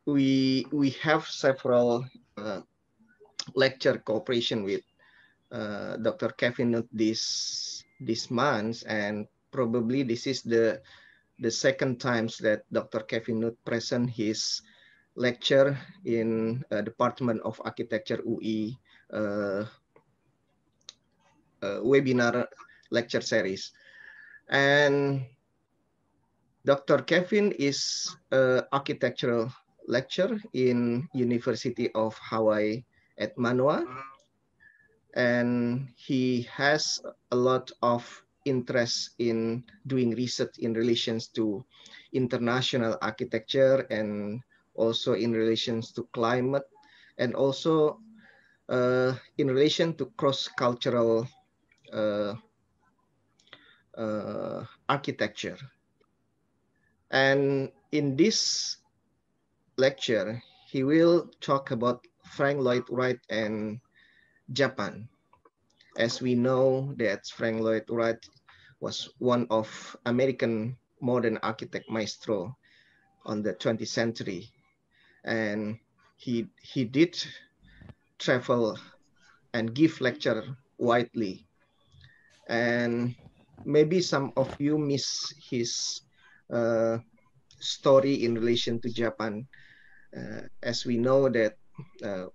we have several lecture cooperation with Dr. Kevin Nute this month, and probably this is the second times that Dr. Kevin Nute present his lecture in Department of Architecture UI webinar lecture series. And Dr. Kevin is an architectural lecturer in University of Hawaii at Manoa, and he has a lot of interest in doing research in relations to international architecture and also in relations to climate, and also in relation to cross-cultural architecture. And in this lecture, he will talk about Frank Lloyd Wright and Japan. As we know that Frank Lloyd Wright was one of American modern architect maestro on the 20th century. And he did travel and give lecture widely. And maybe some of you miss his story in relation to Japan, as we know that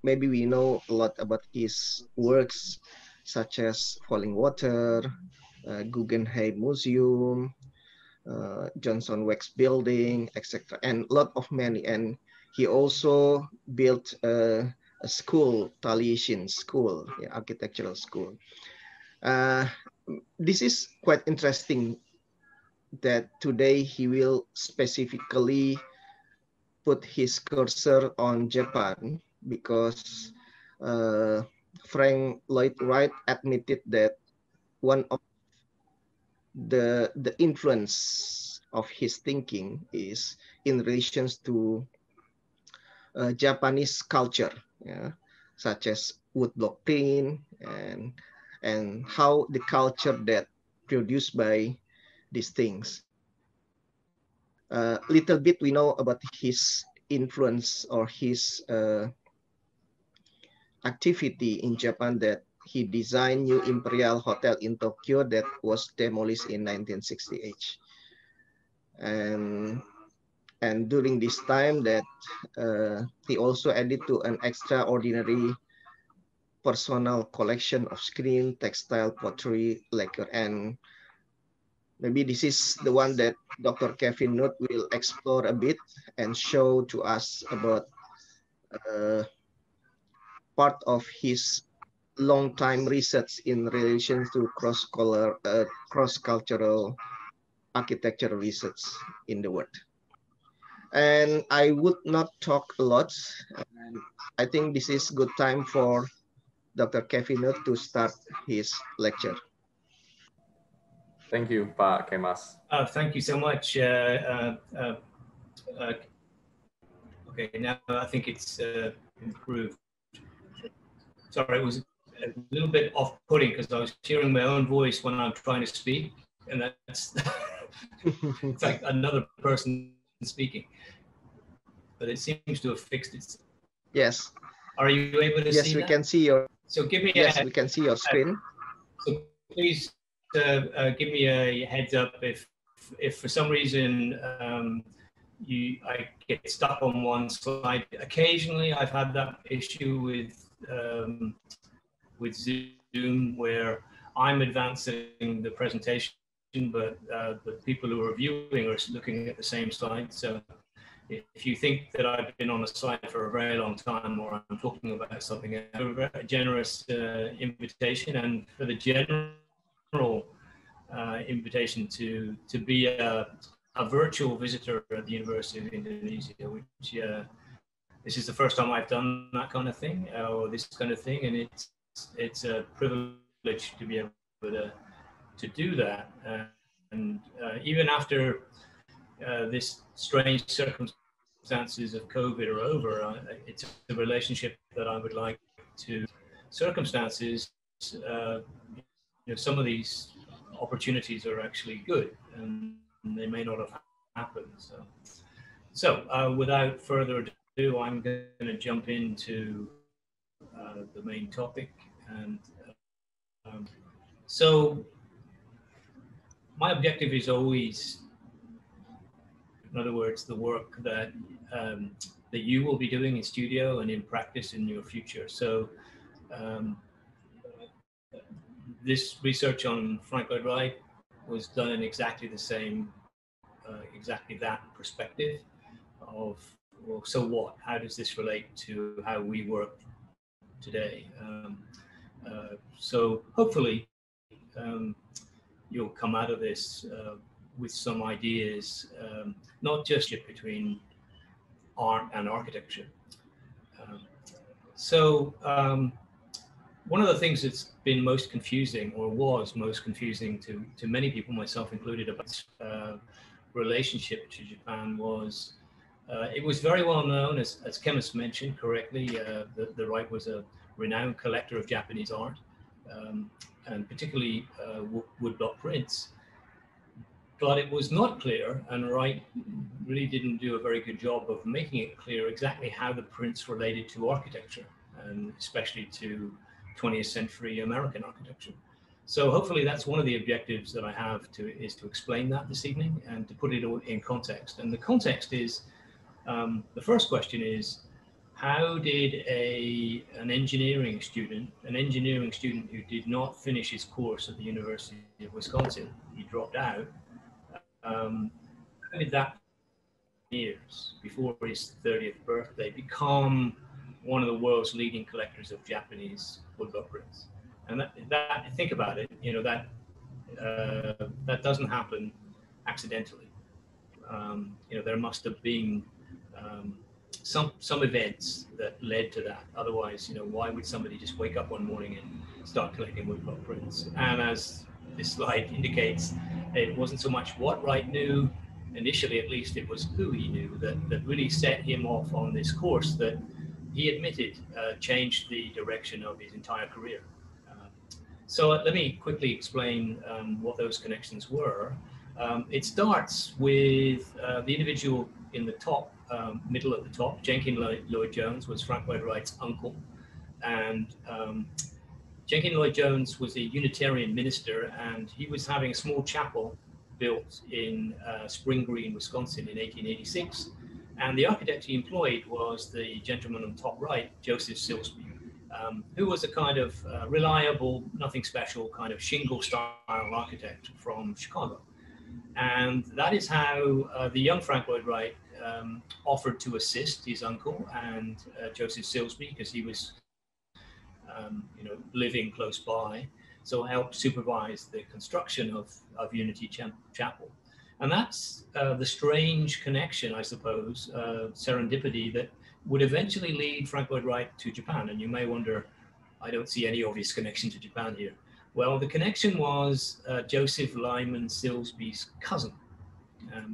maybe we know a lot about his works, such as Falling Water, Guggenheim Museum, Johnson Wax Building, etc., and a lot of many. And he also built a school, Taliesin School, architectural school. This is quite interesting that today he will specifically put his cursor on Japan, because Frank Lloyd Wright admitted that one of the influence of his thinking is in relations to Japanese culture, such as woodblock print and how the culture that produced by these things. Little bit we know about his influence or his activity in Japan, that he designed new Imperial Hotel in Tokyo that was demolished in 1968. And during this time that he also added to an extraordinary personal collection of screen, textile, pottery, lacquer, and maybe this is the one that Dr. Kevin Nute will explore a bit and show to us about part of his long-time research in relation to cross-cultural architecture research in the world. And I would not talk a lot. I think this is good time for Dr. Kevin Nute to start his lecture. Thank you, Pak Kemas. Thank you so much. Okay, now I think it's improved. Sorry, it was a little bit off-putting because I was hearing my own voice when I'm trying to speak, and that's it's like another person speaking. But it seems to have fixed it. Yes. Are you able to see that? Yes, we can see your. So give me. Yes, we can see your screen. So please give me a heads up if for some reason I get stuck on one slide. Occasionally, I've had that issue with Zoom where I'm advancing the presentation, but the people who are viewing are looking at the same slide. So if you think that I've been on a slide for a very long time, or I'm talking about something, a generous invitation, and for the general invitation to be a virtual visitor at the University of Indonesia, which this is the first time I've done that kind of thing, or this kind of thing, and it's a privilege to be able to do that. And even after this strange circumstances of COVID are over, it's a relationship that I would like to. Circumstances, some of these opportunities are actually good, and they may not have happened. So without further I'm going to jump into the main topic. And so my objective is always, in other words, the work that that you will be doing in studio and in practice in your future. So this research on Frank Lloyd Wright was done in exactly the same, exactly that perspective of, well, so what? How does this relate to how we work today? So hopefully you'll come out of this with some ideas, not just between art and architecture. One of the things that's been most confusing, or was most confusing to many people, myself included, about relationship to Japan was it was very well known, as Kenneth mentioned correctly, the Wright was a renowned collector of Japanese art, and particularly woodblock prints. But it was not clear, and Wright really didn't do a very good job of making it clear exactly how the prints related to architecture, and especially to 20th century American architecture. So hopefully that's one of the objectives that I have is to explain that this evening and to put it all in context. And the context is, the first question is, how did an engineering student who did not finish his course at the University of Wisconsin, he dropped out, how did that years before his 30th birthday become one of the world's leading collectors of Japanese woodblock prints? And that think about it, you know, that doesn't happen accidentally. You know, there must have been some events that led to that. Otherwise, you know, why would somebody just wake up one morning and start collecting woodblock prints? And as this slide indicates, it wasn't so much what Wright knew initially, at least, it was who he knew that really set him off on this course that he admitted changed the direction of his entire career. So let me quickly explain what those connections were. It starts with the individual in the top, middle at the top. Jenkins Lloyd Jones was Frank Lloyd Wright's uncle. And Jenkins Lloyd Jones was a Unitarian minister, and he was having a small chapel built in Spring Green, Wisconsin in 1886. And the architect he employed was the gentleman on top right, Joseph Silsby, who was a kind of reliable, nothing special kind of shingle style architect from Chicago. And that is how the young Frank Lloyd Wright offered to assist his uncle and Joseph Silsby, because he was you know, living close by, so helped supervise the construction of Unity Chapel. And that's the strange connection, I suppose, serendipity that would eventually lead Frank Lloyd Wright to Japan. And you may wonder, I don't see any obvious connection to Japan here. Well, the connection was Joseph Lyman Silsby's cousin.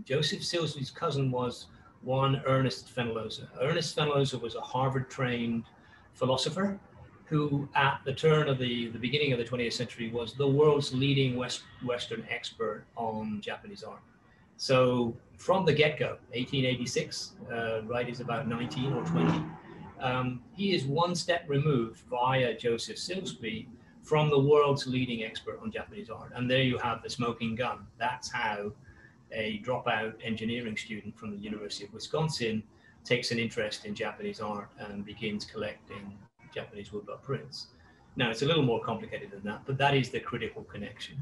Joseph Silsby's cousin was one Ernest Fenollosa. Ernest Fenollosa was a Harvard-trained philosopher who, at the turn of the beginning of the 20th century, was the world's leading Western expert on Japanese art. So from the get-go, 1886, Wright is about 19 or 20. He is one step removed via Joseph Silsby from the world's leading expert on Japanese art. And there you have the smoking gun. That's how a dropout engineering student from the University of Wisconsin takes an interest in Japanese art and begins collecting Japanese woodblock prints. Now, it's a little more complicated than that, but that is the critical connection.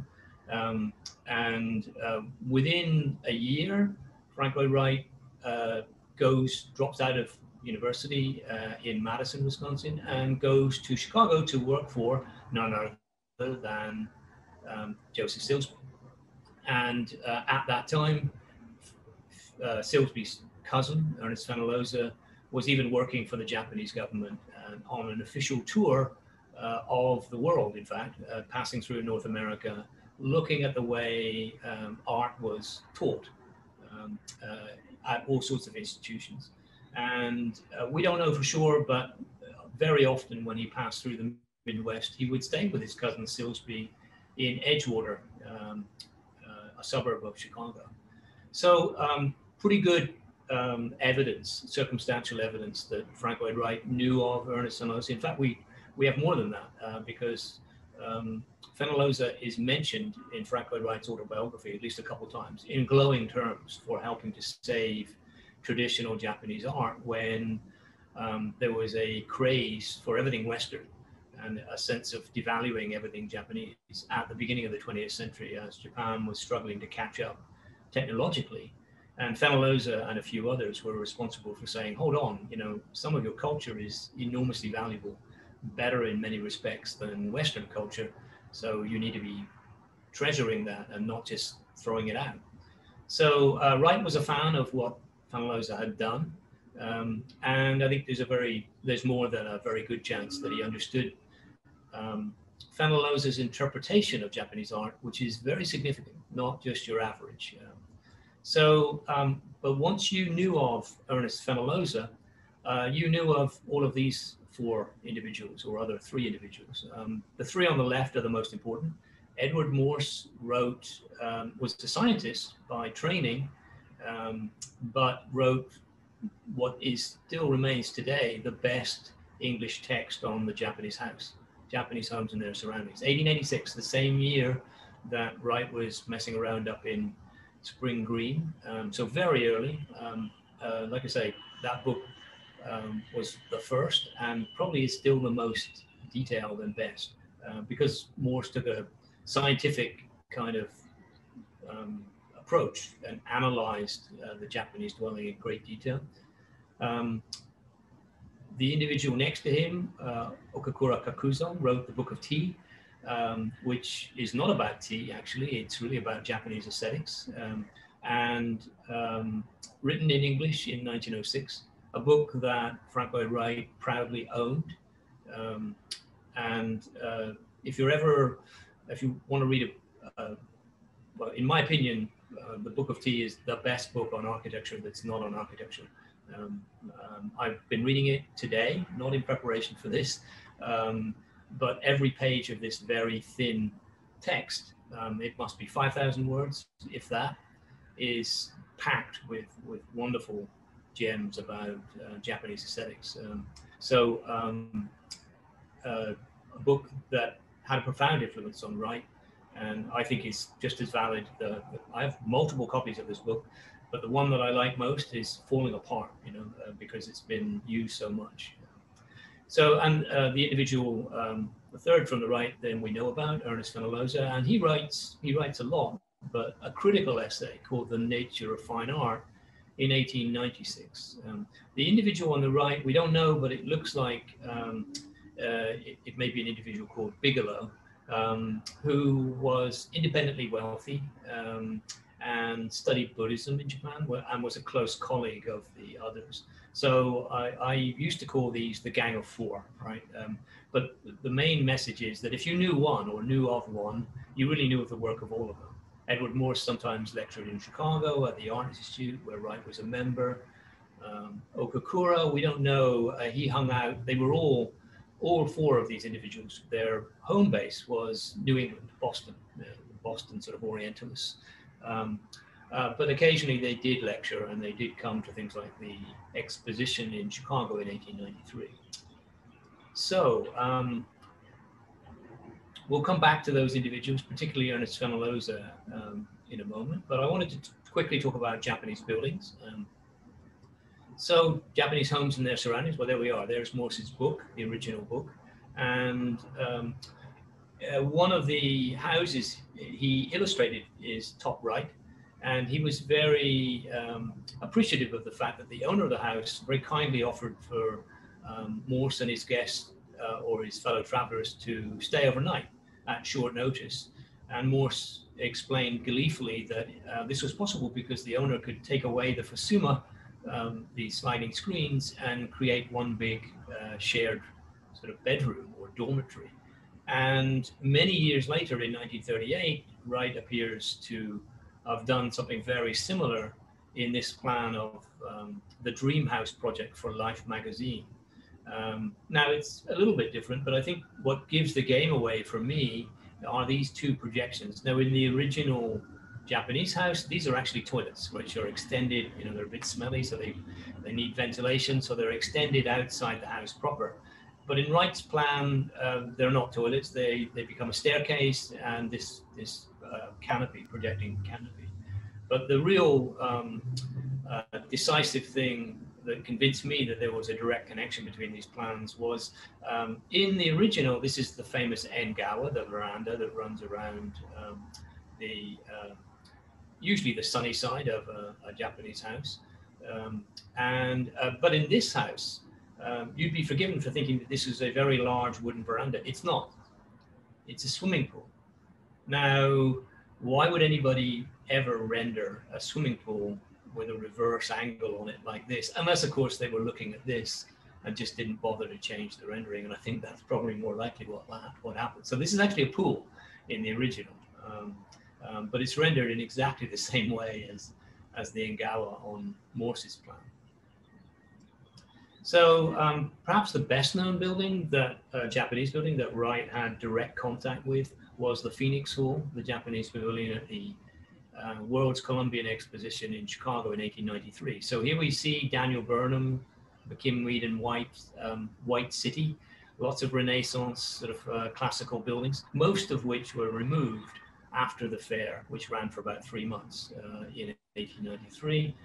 Within a year, Frank Lloyd Wright drops out of university in Madison, Wisconsin, and goes to Chicago to work for none other than Joseph Silsby. And at that time, Silsby's cousin, Ernest Fenollosa, was even working for the Japanese government on an official tour of the world, in fact, passing through North America, looking at the way art was taught at all sorts of institutions. And we don't know for sure, but very often when he passed through the Midwest, he would stay with his cousin Silsby in Edgewater, a suburb of Chicago. So pretty good evidence, circumstantial evidence that Frank Lloyd Wright knew of Ernest Fenollosa. In fact, we have more than that because Fenollosa is mentioned in Frank Lloyd Wright's autobiography at least a couple of times in glowing terms for helping to save traditional Japanese art when there was a craze for everything Western and a sense of devaluing everything Japanese at the beginning of the 20th century as Japan was struggling to catch up technologically. And Fenollosa and a few others were responsible for saying, hold on, you know, some of your culture is enormously valuable, better in many respects than Western culture. So you need to be treasuring that and not just throwing it out. So Wright was a fan of what Fenollosa had done. And I think there's more than a very good chance that he understood Fenollosa's interpretation of Japanese art, which is very significant, not just your average. But once you knew of Ernest Fenollosa, you knew of all of these four individuals, or other three individuals. The three on the left are the most important. Edward Morse was a scientist by training, but wrote what still remains today the best English text on the Japanese homes and their surroundings. 1886, the same year that Wright was messing around up in Spring Green, so very early. Like I say, that book was the first and probably is still the most detailed and best because Morse took a scientific kind of approach and analyzed the Japanese dwelling in great detail. The individual next to him, Okakura Kakuzo, wrote the Book of Tea, which is not about tea, actually. It's really about Japanese aesthetics, and written in English in 1906, a book that Frank Lloyd Wright proudly owned. If you want to read well, in my opinion, the Book of Tea is the best book on architecture that's not on architecture. I've been reading it today, not in preparation for this, but every page of this very thin text, it must be 5,000 words, if that, is packed with wonderful gems about Japanese aesthetics. A book that had a profound influence on Wright, and I think is just as valid. I have multiple copies of this book, but the one that I like most is Falling Apart, because it's been used so much. The individual, the third from the right, then we know about, Ernest Fenollosa, and he writes a lot, but a critical essay called The Nature of Fine Art in 1896. The individual on the right, we don't know, but it looks like it may be an individual called Bigelow, who was independently wealthy and studied Buddhism in Japan and was a close colleague of the others. So I used to call these the Gang of Four, right? But the main message is that if you knew one or knew of one, you really knew of the work of all of them. Edward Morse sometimes lectured in Chicago at the Art Institute, where Wright was a member. Okakura, we don't know. He hung out. They were all four of these individuals. Their home base was New England, Boston, Boston sort of Orientalists. But occasionally they did lecture, and they did come to things like the exposition in Chicago in 1893. So we'll come back to those individuals, particularly Ernest Fenollosa, in a moment. But I wanted to quickly talk about Japanese buildings. So Japanese homes and their surroundings, well, there we are. There's Morse's book, the original book. And one of the houses he illustrated is top right. And he was very appreciative of the fact that the owner of the house very kindly offered for Morse and his guests or his fellow travelers to stay overnight at short notice. And Morse explained gleefully that this was possible because the owner could take away the fusuma, the sliding screens, and create one big shared sort of bedroom or dormitory. And many years later, in 1938, Wright appears to have done something very similar in this plan of the Dream House project for Life magazine. Now it's a little bit different, but I think what gives the game away for me are these two projections. Now in the original Japanese house, these are actually toilets, which are extended, you know, they're a bit smelly, so they need ventilation, so they're extended outside the house proper. But in Wright's plan, they're not toilets, they become a staircase and this canopy, projecting canopy. But the real decisive thing that convinced me that there was a direct connection between these plans was in the original, this is the famous engawa, the veranda that runs around usually the sunny side of a Japanese house. But in this house, you'd be forgiven for thinking that this is a very large wooden veranda. It's not. It's a swimming pool. Now, why would anybody ever render a swimming pool with a reverse angle on it like this? Unless, of course, they were looking at this and just didn't bother to change the rendering. And I think that's probably more likely what happened. So this is actually a pool in the original. But it's rendered in exactly the same way as the engawa on Morse's plan. So perhaps the best known building, that Japanese building that Wright had direct contact with, was the Phoenix Hall, the Japanese pavilion at the World's Columbian Exposition in Chicago in 1893. So here we see Daniel Burnham, McKim, Reed and White City, lots of Renaissance sort of classical buildings, most of which were removed after the fair, which ran for about 3 months in 1893.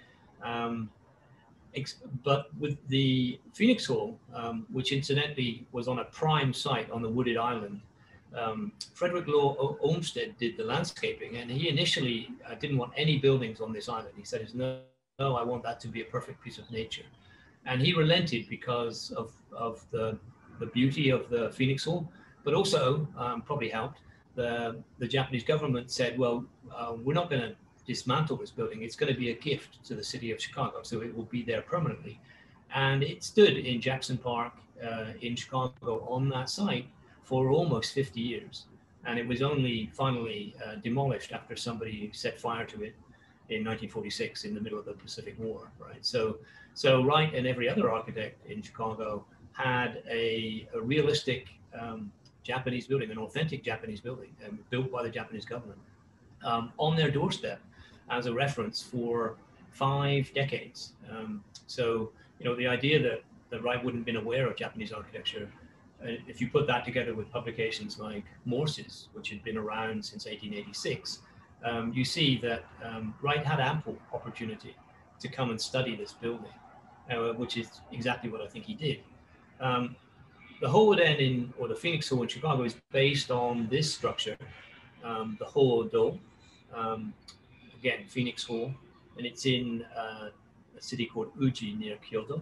But with the Phoenix Hall, which incidentally was on a prime site on the wooded island, Frederick Law Olmsted did the landscaping, and he initially didn't want any buildings on this island. He said, no, I want that to be a perfect piece of nature. And he relented because of the beauty of the Phoenix Hall, but also probably helped. The Japanese government said, well, we're not going to dismantle this building. It's going to be a gift to the city of Chicago, so it will be there permanently. And it stood in Jackson Park in Chicago on that site for almost 50 years. And it was only finally demolished after somebody set fire to it in 1946 in the middle of the Pacific War, right? So Wright and every other architect in Chicago had a realistic Japanese building, an authentic Japanese building built by the Japanese government on their doorstep as a reference for 5 decades. So, you know, the idea that Wright wouldn't have been aware of Japanese architecture, if you put that together with publications like Morse's, which had been around since 1886, you see that Wright had ample opportunity to come and study this building, which is exactly what I think he did. The Hoden or the Phoenix Hall in Chicago is based on this structure, the Hodo, again, Phoenix Hall, and it's in a city called Uji near Kyoto.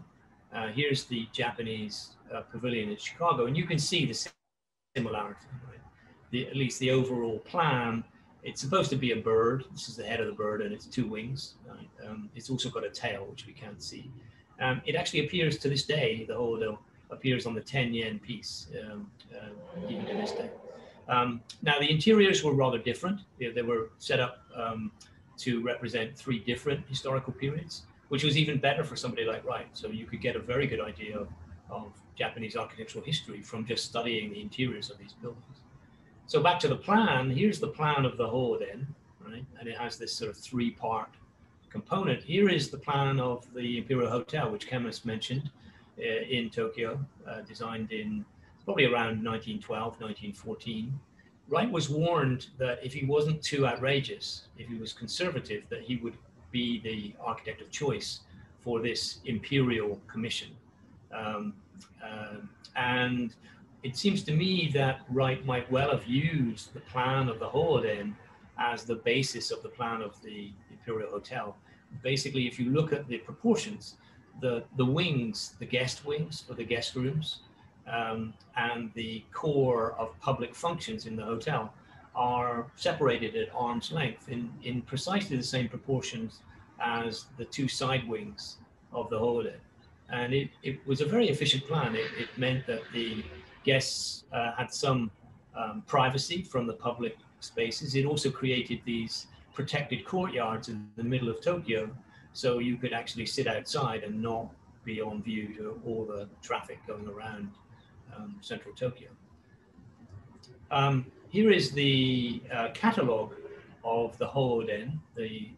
Here's the Japanese pavilion in Chicago, and you can see the similarity, right? At least the overall plan. It's supposed to be a bird. This is the head of the bird, and it's 2 wings. Right? It's also got a tail, which we can't see. It actually appears to this day, the Hodo appears on the 10 yen piece, even to this day. Now, the interiors were rather different. They were set up to represent 3 different historical periods, which was even better for somebody like Wright. So you could get a very good idea of Japanese architectural history from just studying the interiors of these buildings. So back to the plan, here's the plan of the Hoden, right? And it has this sort of 3-part component. Here is the plan of the Imperial Hotel, which Kemis mentioned in Tokyo, designed in probably around 1912, 1914. Wright was warned that if he wasn't too outrageous, if he was conservative, that he would be the architect of choice for this imperial commission. And it seems to me that Wright might well have used the plan of the Hoden as the basis of the plan of the Imperial Hotel. Basically, if you look at the proportions, the wings, the guest wings for the guest rooms, and the core of public functions in the hotel are separated at arm's length in precisely the same proportions as the 2 side wings of the Hoden. And it was a very efficient plan. It meant that the guests had some privacy from the public spaces. It also created these protected courtyards in the middle of Tokyo, so you could actually sit outside and not be on view to all the traffic going around central Tokyo. Here is the catalog of the Hoden, the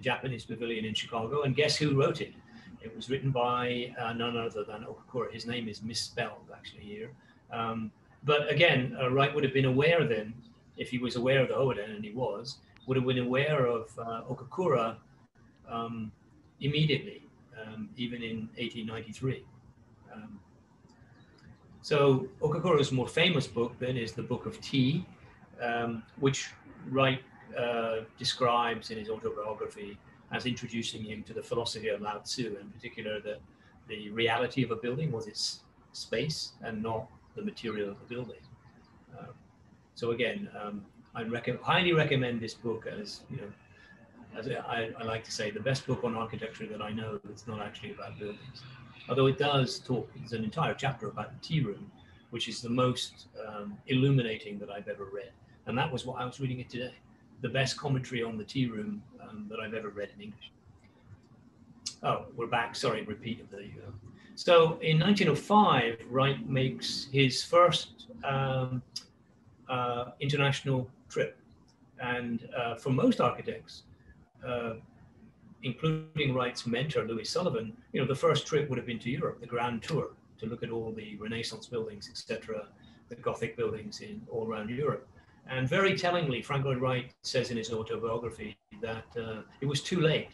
Japanese pavilion in Chicago. And guess who wrote it? It was written by none other than Okakura. His name is misspelled actually here. But again, Wright would have been aware then, if he was aware of the Hoden, and he was, would have been aware of Okakura immediately, even in 1893. So Okakura's more famous book then is the Book of Tea, which Wright describes in his autobiography as introducing him to the philosophy of Lao Tzu, in particular that the reality of a building was its space and not the material of the building. So again, I highly recommend this book as, you know, as I like to say, the best book on architecture that I know that's not actually about buildings. Although it does talk, there's an entire chapter about the tea room, which is the most illuminating that I've ever read. And that was what I was reading it today. The best commentary on the tea room that I've ever read in English. Oh, we're back. Sorry, repeat of the. So in 1905, Wright makes his first international trip. And for most architects, including Wright's mentor, Louis Sullivan, you know, the first trip would have been to Europe, the Grand Tour, to look at all the Renaissance buildings, etc., the Gothic buildings in all around Europe. And very tellingly, Frank Lloyd Wright says in his autobiography that it was too late.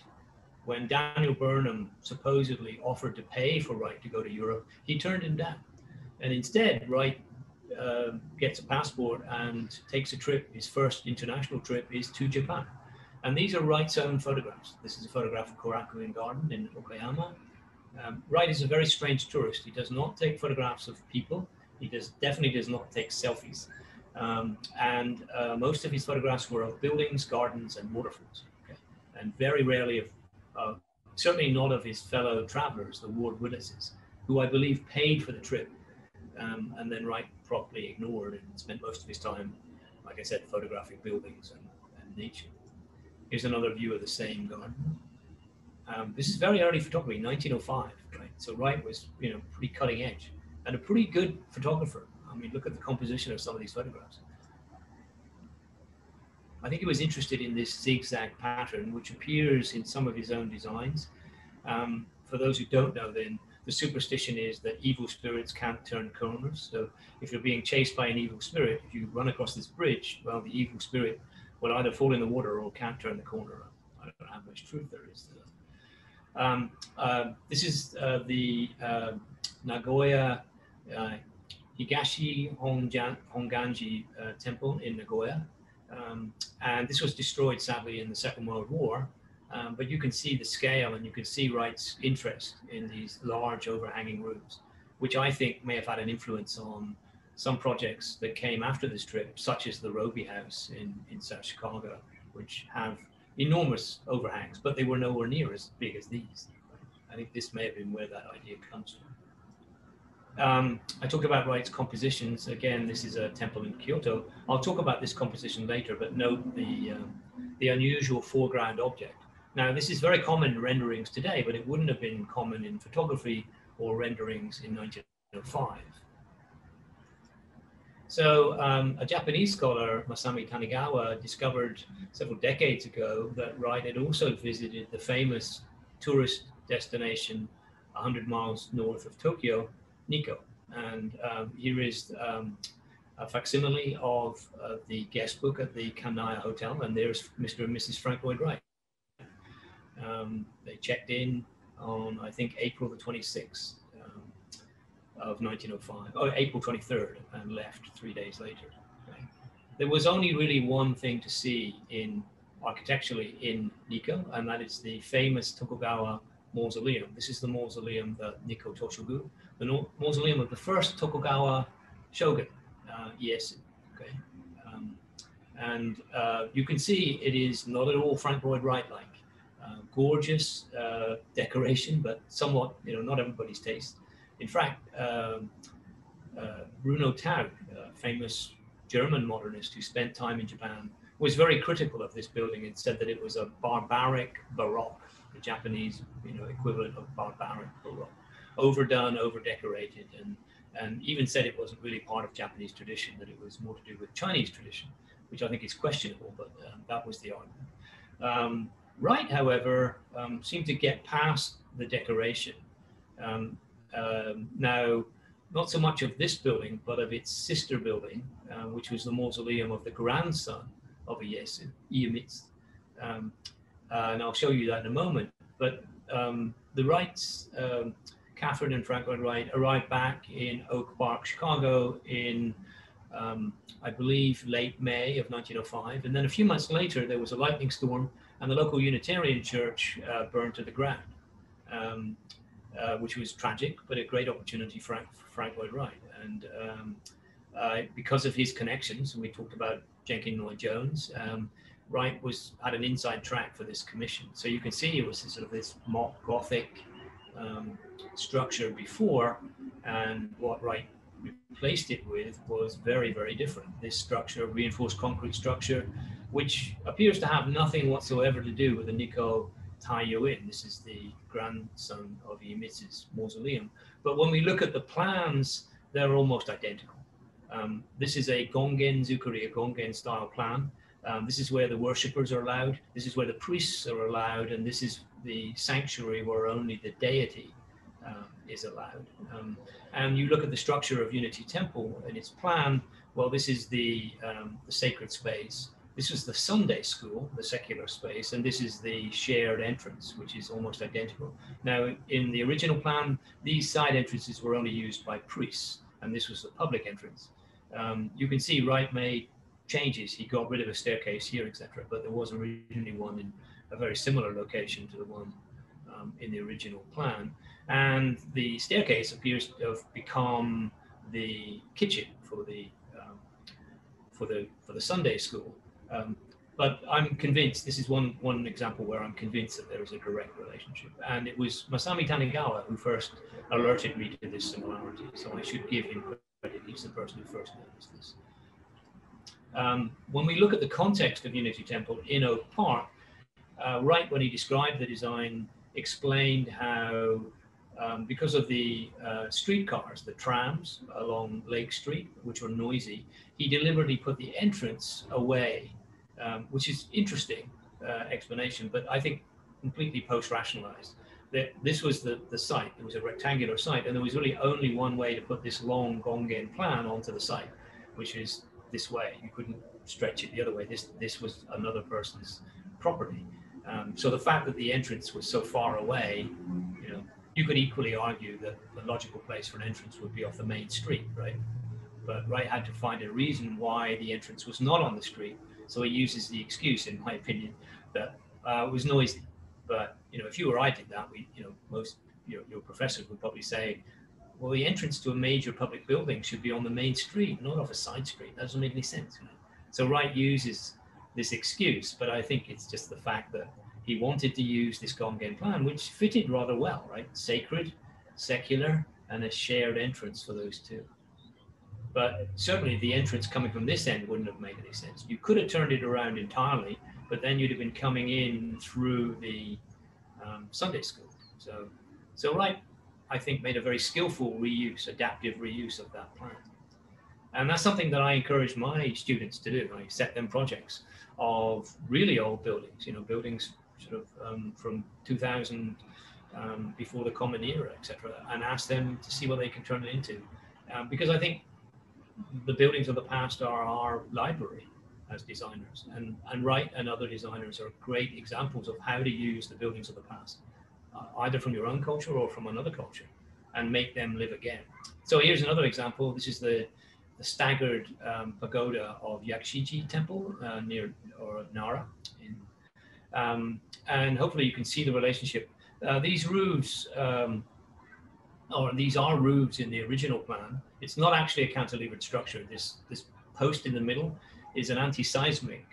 When Daniel Burnham supposedly offered to pay for Wright to go to Europe, he turned him down. And instead, Wright gets a passport and takes a trip. His first international trip is to Japan. And these are Wright's own photographs. This is a photograph of Korakuen Garden in Okayama. Wright is a very strange tourist. He does not take photographs of people. He definitely does not take selfies. Most of his photographs were of buildings, gardens, and waterfalls. Okay? And very rarely of, certainly not of his fellow travelers, the Ward Willises, who I believe paid for the trip. And then Wright promptly ignored and spent most of his time, like I said, photographing buildings and nature. Here's another view of the same garden. This is very early photography, 1905, right? So Wright was, you know, pretty cutting edge and a pretty good photographer. I mean, look at the composition of some of these photographs. I think he was interested in this zigzag pattern, which appears in some of his own designs. For those who don't know, then the superstition is that evil spirits can't turn corners. So if you're being chased by an evil spirit, if you run across this bridge, well, the evil spirit will either fall in the water or can't turn the corner. I don't know how much truth there is to that. This is the Nagoya Higashi Honganji temple in Nagoya. And this was destroyed, sadly, in the Second World War. But you can see the scale and you can see Wright's interest in these large overhanging roofs, which I think may have had an influence on some projects that came after this trip, such as the Roby House in South Chicago, which have enormous overhangs, but they were nowhere near as big as these. I think this may have been where that idea comes from. I talked about Wright's compositions. Again, this is a temple in Kyoto. I'll talk about this composition later, but note the unusual foreground object. Now, this is very common in renderings today, but it wouldn't have been common in photography or renderings in 1905. So a Japanese scholar, Masami Tanigawa, discovered several decades ago that Wright had also visited the famous tourist destination 100 miles north of Tokyo, Nikko. And here is a facsimile of the guest book at the Kanaya Hotel, and there's Mr. and Mrs. Frank Lloyd Wright. They checked in on, I think, April the 26th. Of 1905, or April 23rd, and left 3 days later. Okay. There was only really one thing to see architecturally in Nikko, and that is the famous Tokugawa Mausoleum. This is the mausoleum that Nikko Toshogu, the mausoleum of the first Tokugawa shogun, Ieyasu. Okay, you can see it is not at all Frank Lloyd Wright-like. Gorgeous decoration, but somewhat, you know, not everybody's taste. In fact, Bruno Taug, a famous German modernist who spent time in Japan, was very critical of this building and said that it was a barbaric Baroque, the Japanese, you know, equivalent of barbaric Baroque, overdone, over-decorated, and even said it wasn't really part of Japanese tradition, that it was more to do with Chinese tradition. which I think is questionable, but that was the argument. Wright, however, seemed to get past the decoration. Now, not so much of this building, but of its sister building, which was the mausoleum of the grandson of Ieyasu. And I'll show you that in a moment. But the Wrights, Catherine and Frank Lloyd Wright, arrived back in Oak Park, Chicago in, I believe, late May of 1905. And then a few months later, there was a lightning storm and the local Unitarian church burned to the ground, which was tragic, but a great opportunity for Frank Lloyd Wright. And because of his connections, and we talked about Jenkins Lloyd-Jones, Wright had an inside track for this commission. So you can see it was sort of this mock Gothic structure before, and what Wright replaced it with was very, very different. This structure, reinforced concrete structure, which appears to have nothing whatsoever to do with the Nikko Taiyuin. This is the grandson of Ieyasu's mausoleum. But when we look at the plans, they're almost identical. This is a Gongen Zukuri, a Gongen style plan. This is where the worshippers are allowed. This is where the priests are allowed. And this is the sanctuary where only the deity is allowed. And you look at the structure of Unity Temple and its plan. Well, this is the sacred space. This was the Sunday school, the secular space, and this is the shared entrance, which is almost identical. Now, in the original plan, these side entrances were only used by priests, and this was the public entrance. You can see Wright made changes. He got rid of a staircase here, etc., but there was originally one in a very similar location to the one in the original plan. And the staircase appears to have become the kitchen for the Sunday school. But I'm convinced, this is one example where I'm convinced that there is a direct relationship. And it was Masami Tanigawa who first alerted me to this similarity. So I should give him credit. He's the person who first noticed this. When we look at the context of Unity Temple in Oak Park, Wright, when he described the design, explained how because of the streetcars, the trams along Lake Street, which were noisy, he deliberately put the entrance away, which is interesting explanation, but I think completely post-rationalized. That this was the site. It was a rectangular site, and there was really only one way to put this long Gongen plan onto the site, which is this way. You couldn't stretch it the other way. This was another person's property. So the fact that the entrance was so far away, you could equally argue that the logical place for an entrance would be off the main street, right? But Wright had to find a reason why the entrance was not on the street. So he uses the excuse, in my opinion, that it was noisy. But if you or I did that, most your professors would probably say, well, the entrance to a major public building should be on the main street, not off a side street. That doesn't make any sense. So Wright uses this excuse, but I think it's just the fact that he wanted to use this Gongen plan, which fitted rather well, right? Sacred, secular, and a shared entrance for those two. But certainly the entrance coming from this end wouldn't have made any sense. You could have turned it around entirely, but then you'd have been coming in through the Sunday school. So Wright, I think, made a very skillful reuse, adaptive reuse of that plan. And that's something that I encourage my students to do. I set them projects of really old buildings, buildings sort of from 2000, before the Common Era, etc., and ask them to see what they can turn it into. Because I think the buildings of the past are our library as designers, and Wright and other designers are great examples of how to use the buildings of the past, either from your own culture or from another culture, and make them live again. So here's another example. This is the staggered pagoda of Yakushiji Temple near Nara. And hopefully you can see the relationship. These roofs, these are roofs in the original plan. It's not actually a cantilevered structure. This post in the middle is an anti-seismic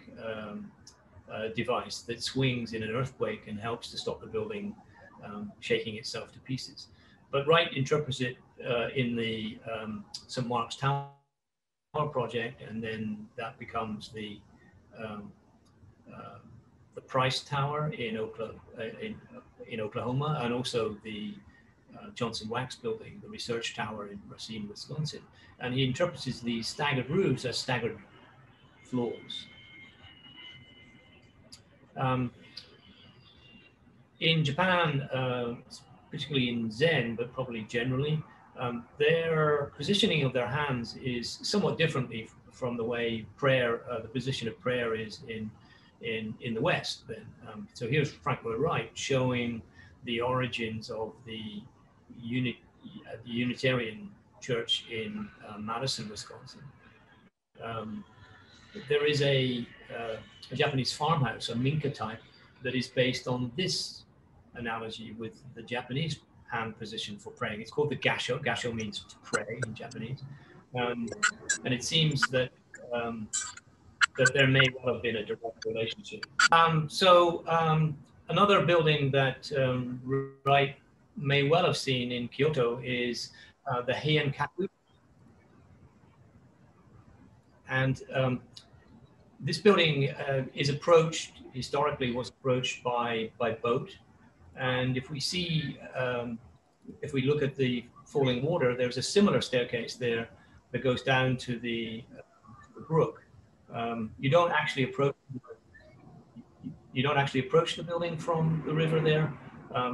device that swings in an earthquake and helps to stop the building shaking itself to pieces. But Wright interprets it in the St. Mark's Tower project, and then that becomes the Price Tower in Oklahoma, and also the Johnson Wax Building, the research tower in Racine, Wisconsin. And he interprets these staggered roofs as staggered floors. In Japan, particularly in Zen, but probably generally, their positioning of their hands is somewhat differently from the way prayer, the position of prayer is in the West. Then, so here's Frank Lloyd Wright showing the origins of the Unitarian Church in Madison, Wisconsin. There is a Japanese farmhouse, a minka type, that is based on this analogy with the Japanese hand position for praying. It's called the gasho. Gasho means to pray in Japanese. And it seems that that there may well have been a direct relationship. Another building that Wright may well have seen in Kyoto is the Heian-kaku. And this building is approached, historically was approached by boat. And if we see, if we look at the falling water, there's a similar staircase there that goes down to the brook. You don't actually approach the building from the river there,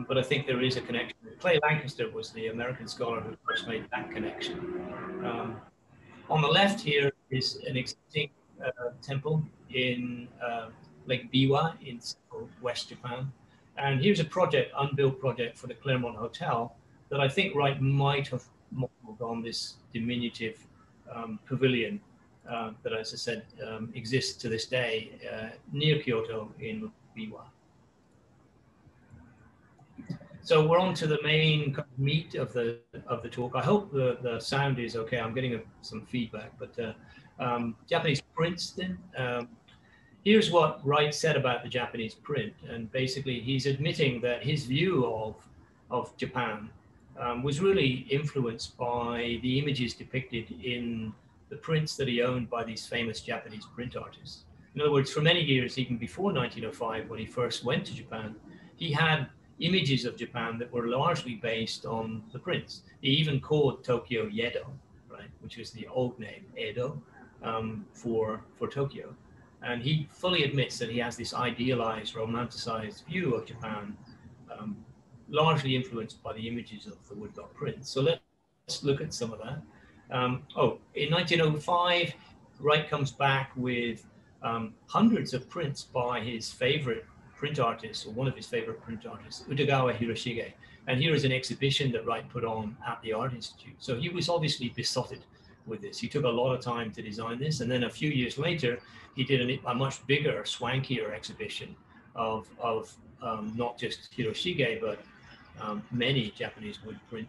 but I think there is a connection. Clay Lancaster was the American scholar who first made that connection. On the left here is an existing temple in Lake Biwa in West Japan. And here's a project, unbuilt project for the Claremont Hotel that I think Wright might have modeled on this diminutive pavilion that, as I said, exists to this day near Kyoto in Biwa. So we're on to the main meat of the talk. I hope the sound is okay. I'm getting some feedback, but Japanese prints then. Here's what Wright said about the Japanese print, and basically he's admitting that his view of Japan was really influenced by the images depicted in the prints that he owned by these famous Japanese print artists. In other words, for many years, even before 1905, when he first went to Japan, he had images of Japan that were largely based on the prints. He even called Tokyo Yedo, right, which is the old name, Edo, for Tokyo. And he fully admits that he has this idealized, romanticized view of Japan, largely influenced by the images of the woodblock prints. So let's look at some of that. In 1905, Wright comes back with hundreds of prints by his favorite print artist, or one of his favorite print artists, Utagawa Hiroshige. And here is an exhibition that Wright put on at the Art Institute. So he was obviously besotted with this. He took a lot of time to design this. And then a few years later, he did a much bigger, swankier exhibition of not just Hiroshige, but many Japanese wood print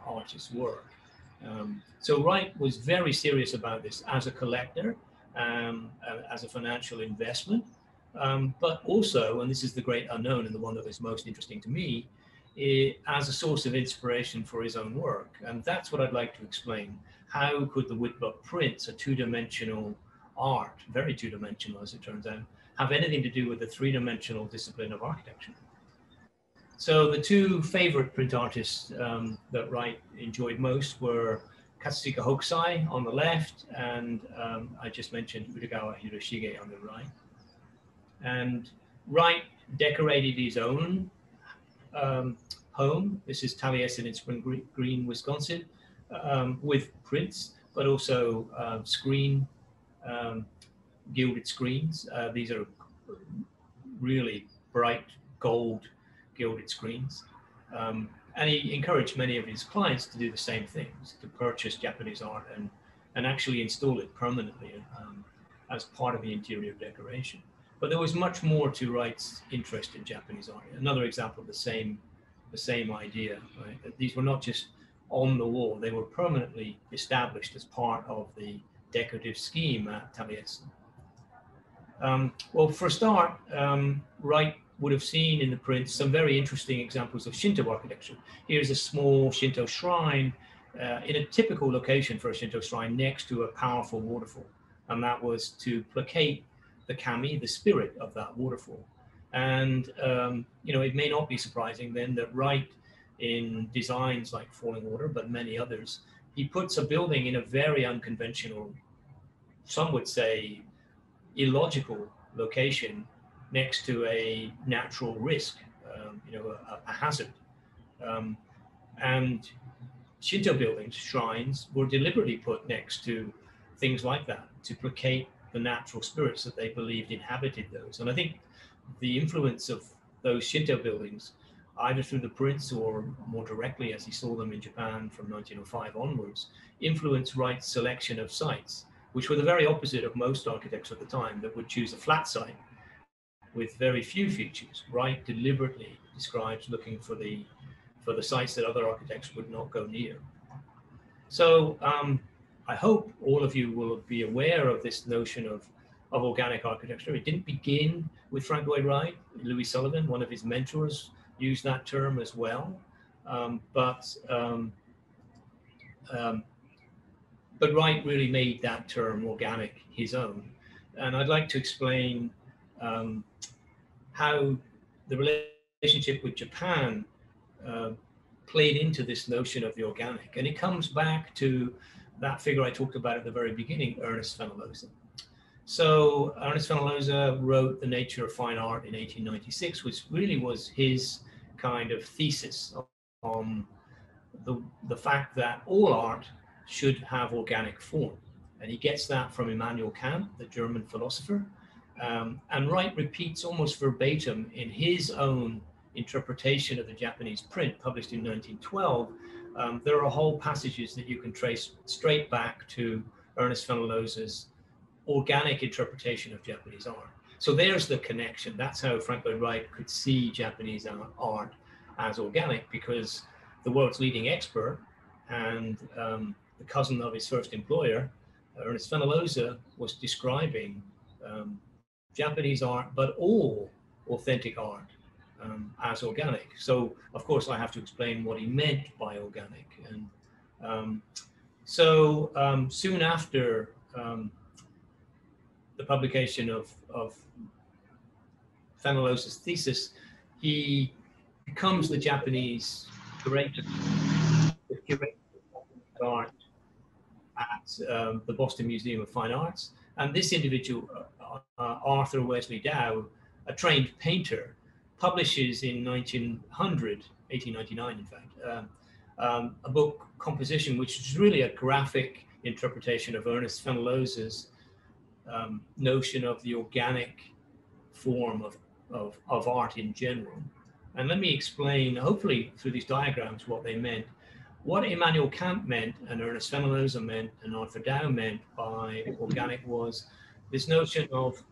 artists' work. So Wright was very serious about this as a collector, as a financial investment, but also, and this is the great unknown and the one that is most interesting to me, as a source of inspiration for his own work. And that's what I'd like to explain. How could the woodblock prints, a two-dimensional art, very two-dimensional as it turns out, have anything to do with the three-dimensional discipline of architecture? So the two favorite print artists that Wright enjoyed most were Katsushika Hokusai on the left, and I just mentioned Utagawa Hiroshige on the right. And Wright decorated his own home. This is Taliesin in Spring Green, Wisconsin, with prints, but also gilded screens. These are really bright gold gilded screens. And he encouraged many of his clients to do the same things, to purchase Japanese art and actually install it permanently as part of the interior decoration. But there was much more to Wright's interest in Japanese art. Another example of the same idea, right? That these were not just on the wall, they were permanently established as part of the decorative scheme at Taliesin. Well, for a start, Wright would have seen in the prints some very interesting examples of Shinto architecture. Here's a small Shinto shrine in a typical location for a Shinto shrine next to a powerful waterfall. And that was to placate the kami, the spirit of that waterfall. And, it may not be surprising then that Wright, in designs like Falling Water, but many others, he puts a building in a very unconventional, some would say, illogical location next to a natural risk, a hazard. And Shinto buildings, shrines, were deliberately put next to things like that to placate the natural spirits that they believed inhabited those. And I think the influence of those Shinto buildings, either through the prints or more directly as he saw them in Japan from 1905 onwards, influenced Wright's selection of sites, which were the very opposite of most architects at the time that would choose a flat site with very few features. Wright deliberately describes looking for the sites that other architects would not go near. So I hope all of you will be aware of this notion of organic architecture. It didn't begin with Frank Lloyd Wright. Louis Sullivan, one of his mentors, used that term as well. But Wright really made that term organic his own. And I'd like to explain how the relationship with Japan played into this notion of the organic. And it comes back to that figure I talked about at the very beginning, Ernest Fenollosa. So Ernest Fenollosa wrote The Nature of Fine Art in 1896, which really was his kind of thesis on the fact that all art should have organic form. And he gets that from Immanuel Kant, the German philosopher. And Wright repeats almost verbatim in his own interpretation of the Japanese print published in 1912. There are whole passages that you can trace straight back to Ernest Fenollosa's organic interpretation of Japanese art. So there's the connection. That's how Frank Lloyd Wright could see Japanese art as organic, because the world's leading expert and the cousin of his first employer, Ernest Fenollosa, was describing Japanese art, but all authentic art, as organic. So of course I have to explain what he meant by organic. And soon after the publication of Fenollosa's thesis, he becomes the Japanese curator of art at the Boston Museum of Fine Arts. And this individual, Arthur Wesley Dow, a trained painter, publishes in 1899 in fact, a book composition which is really a graphic interpretation of Ernest Fenollosa's notion of the organic form of art in general. And let me explain, hopefully through these diagrams, what they meant. What Immanuel Kant meant, and Ernest Fenollosa meant, and Arthur Dow meant by organic was this notion of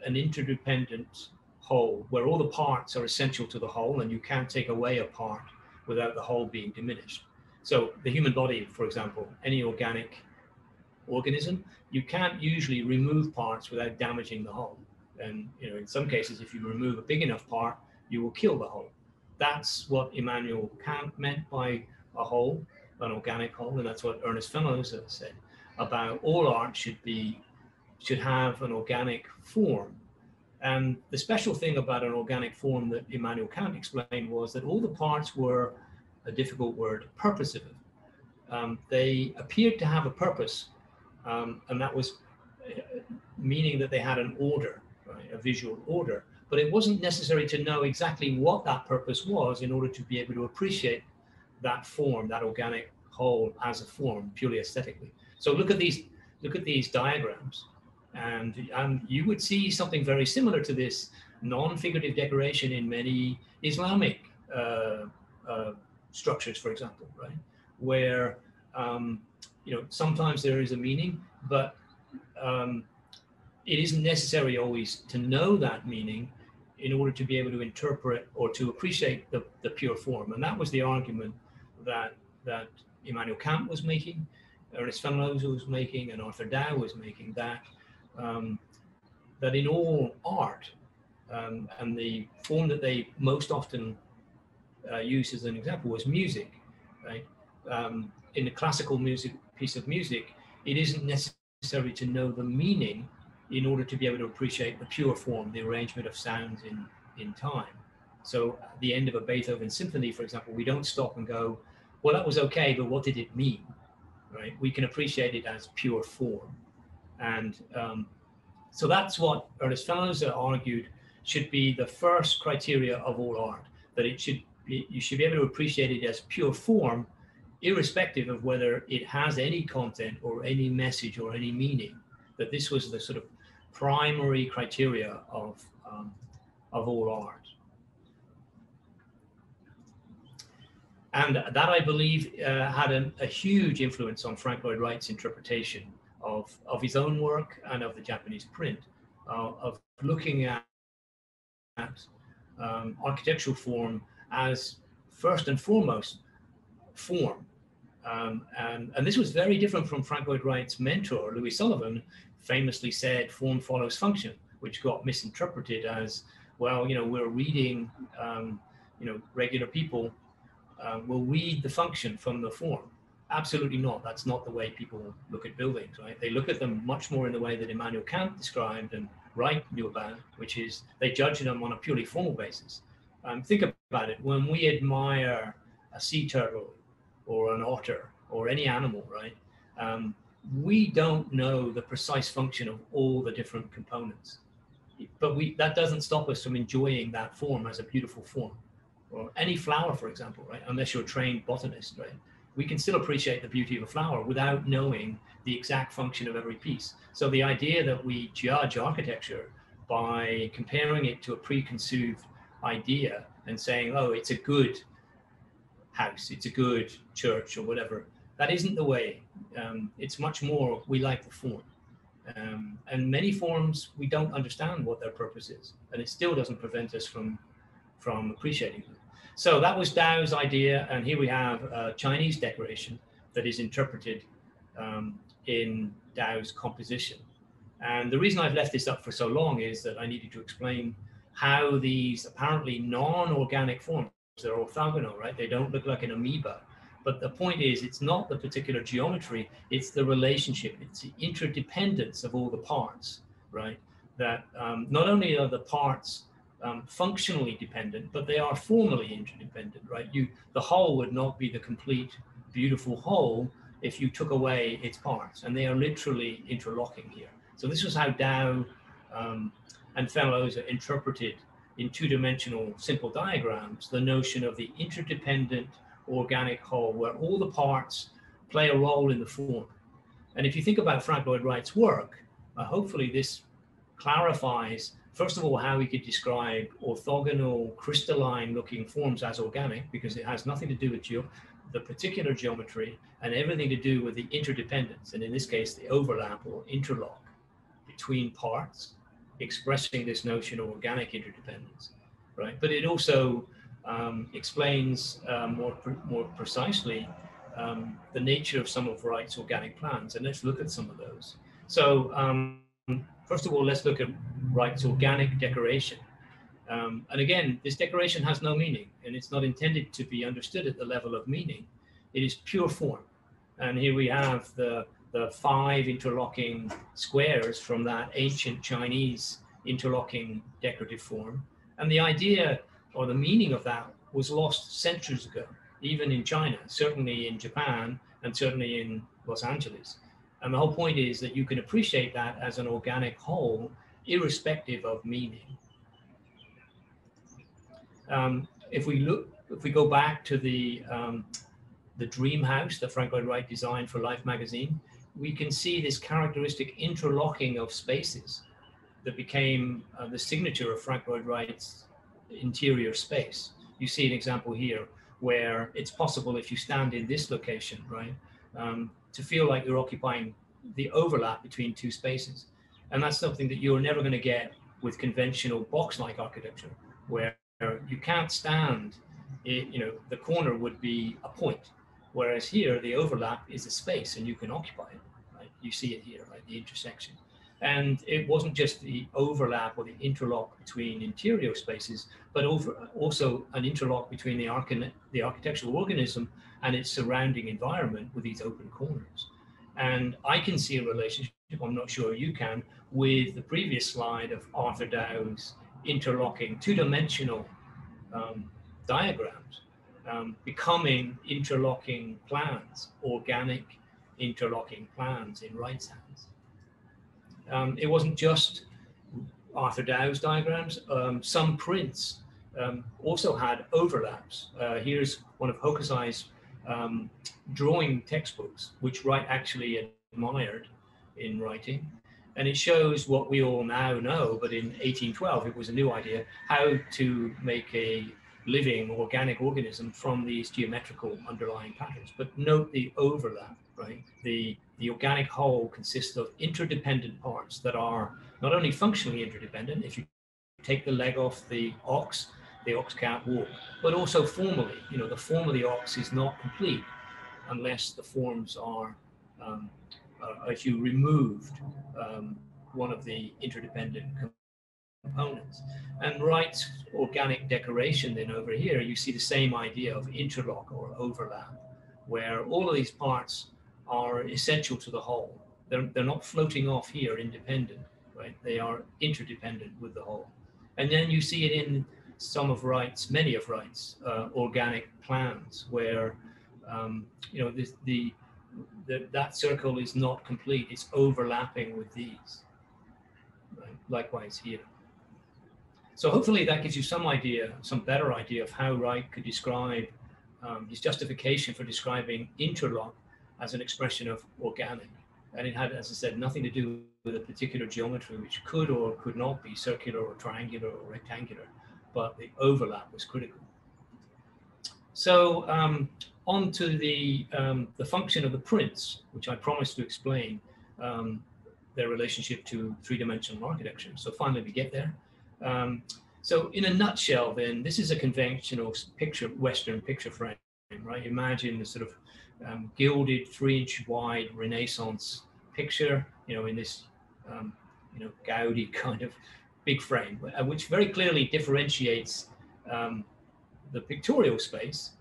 an interdependent whole, where all the parts are essential to the whole, and you can't take away a part without the whole being diminished. So the human body, for example, any organic organism, you can't usually remove parts without damaging the whole. And in some cases, if you remove a big enough part, you will kill the whole. That's what Immanuel Kant meant by a whole, an organic whole, and that's what Ernest Fenollosa said about all art should have an organic form. And the special thing about an organic form that Immanuel Kant explained was that all the parts were, a difficult word, purposive. They appeared to have a purpose, and that was meaning that they had an order, right, a visual order. But it wasn't necessary to know exactly what that purpose was in order to be able to appreciate that form, that organic whole as a form, purely aesthetically. So look at these diagrams, and you would see something very similar to this non-figurative decoration in many Islamic structures, for example, right? Where sometimes there is a meaning, but it isn't necessary always to know that meaning in order to be able to interpret or to appreciate the pure form. And that was the argument that Immanuel Kant was making, Ernest Fenollosa was making, and Arthur Dow was making, that in all art, and the form that they most often used as an example was music, right? In the classical piece of music, it isn't necessary to know the meaning in order to be able to appreciate the pure form, the arrangement of sounds in time. So at the end of a Beethoven symphony, for example, we don't stop and go, well, that was okay, but what did it mean, right? We can appreciate it as pure form. And So that's what Ernest Fellows argued should be the first criteria of all art, that it should be, you should be able to appreciate it as pure form, irrespective of whether it has any content or any message or any meaning, that this was the sort of primary criteria of all art. And that, I believe, had a huge influence on Frank Lloyd Wright's interpretation of his own work and of the Japanese print, of looking at architectural form as first and foremost form. And this was very different from Frank Lloyd Wright's mentor, Louis Sullivan, famously said form follows function, which got misinterpreted as, well, you know, we're reading, you know, regular people will read the function from the form. Absolutely not. That's not the way people look at buildings, right? They look at them much more in the way that Immanuel Kant described and Wright knew about, which is they judge them on a purely formal basis. Think about it. When we admire a sea turtle or an otter or any animal, right? We don't know the precise function of all the different components, but that doesn't stop us from enjoying that form as a beautiful form. Or any flower, for example, right? Unless you're a trained botanist, right? We can still appreciate the beauty of a flower without knowing the exact function of every piece. So the idea that we judge architecture by comparing it to a preconceived idea and saying, oh, it's a good house, it's a good church or whatever, that isn't the way. It's much more, we like the form. And many forms, we don't understand what their purpose is. And it still doesn't prevent us from appreciating them. So that was Dao's idea, and here we have a Chinese decoration that is interpreted in Dao's composition. And the reason I've left this up for so long is that I needed to explain how these apparently non-organic forms, they're orthogonal, right? They don't look like an amoeba. But the point is, it's not the particular geometry, it's the relationship, it's the interdependence of all the parts, right? That not only are the parts functionally dependent, but they are formally interdependent, right? The whole would not be the complete, beautiful whole if you took away its parts, and they are literally interlocking here. So this was how Dao and Fellows interpreted in two-dimensional simple diagrams the notion of the interdependent organic whole, where all the parts play a role in the form. And if you think about Frank Lloyd Wright's work, hopefully this clarifies, first of all, how we could describe orthogonal crystalline looking forms as organic, because it has nothing to do with the particular geometry and everything to do with the interdependence, and in this case, the overlap or interlock between parts, expressing this notion of organic interdependence, right? But it also explains more precisely the nature of some of Wright's organic plans, and let's look at some of those. So first of all, let's look at Wright's organic decoration. And again, this decoration has no meaning, and it's not intended to be understood at the level of meaning. It is pure form. And here we have the 5 interlocking squares from that ancient Chinese interlocking decorative form. And the idea or the meaning of that was lost centuries ago, even in China, certainly in Japan, and certainly in Los Angeles. And the whole point is that you can appreciate that as an organic whole, irrespective of meaning. If we go back to the dream house that Frank Lloyd Wright designed for Life magazine, we can see this characteristic interlocking of spaces that became the signature of Frank Lloyd Wright's interior space. You see an example here where it's possible, if you stand in this location, right, to feel like you're occupying the overlap between 2 spaces. And that's something that you're never going to get with conventional box-like architecture, where you can't stand, the corner would be a point, whereas here the overlap is a space and you can occupy it, right? You see it here, right, the intersection. And it wasn't just the overlap or the interlock between interior spaces, but also an interlock between the architectural organism and its surrounding environment with these open corners. And I can see a relationship, I'm not sure you can, with the previous slide of Arthur Dow's interlocking 2-dimensional diagrams becoming interlocking plans, organic interlocking plans in Wright's hands. It wasn't just Arthur Dow's diagrams. Some prints also had overlaps. Here's one of Hokusai's drawing textbooks, which Wright actually admired in writing. And it shows what we all now know, but in 1812, it was a new idea, how to make a living organic organism from these geometrical underlying patterns. But note the overlap, right? The organic whole consists of interdependent parts that are not only functionally interdependent. If you take the leg off the ox can't walk, but also formally. You know, the form of the ox is not complete unless the forms are, if you removed one of the interdependent components. And Wright's organic decoration then over here, you see the same idea of interlock or overlap, where all of these parts are essential to the whole. They're not floating off here independent, right? They are interdependent with the whole. And then you see it in some of Wright's, many of Wright's organic plans, where you know, that circle is not complete, it's overlapping with these, right? Likewise here. So hopefully that gives you some idea, some better idea of how Wright could describe his justification for describing interlock as an expression of organic. And it had, as I said, nothing to do with a particular geometry, which could or could not be circular or triangular or rectangular, but the overlap was critical. So on to the function of the prints, which I promised to explain their relationship to three-dimensional architecture. So finally we get there. So in a nutshell, then, this is a conventional picture, Western picture frame, right? Imagine the sort of gilded 3-inch wide Renaissance picture, you know, in this, you know, Gaudi kind of big frame, which very clearly differentiates the pictorial space,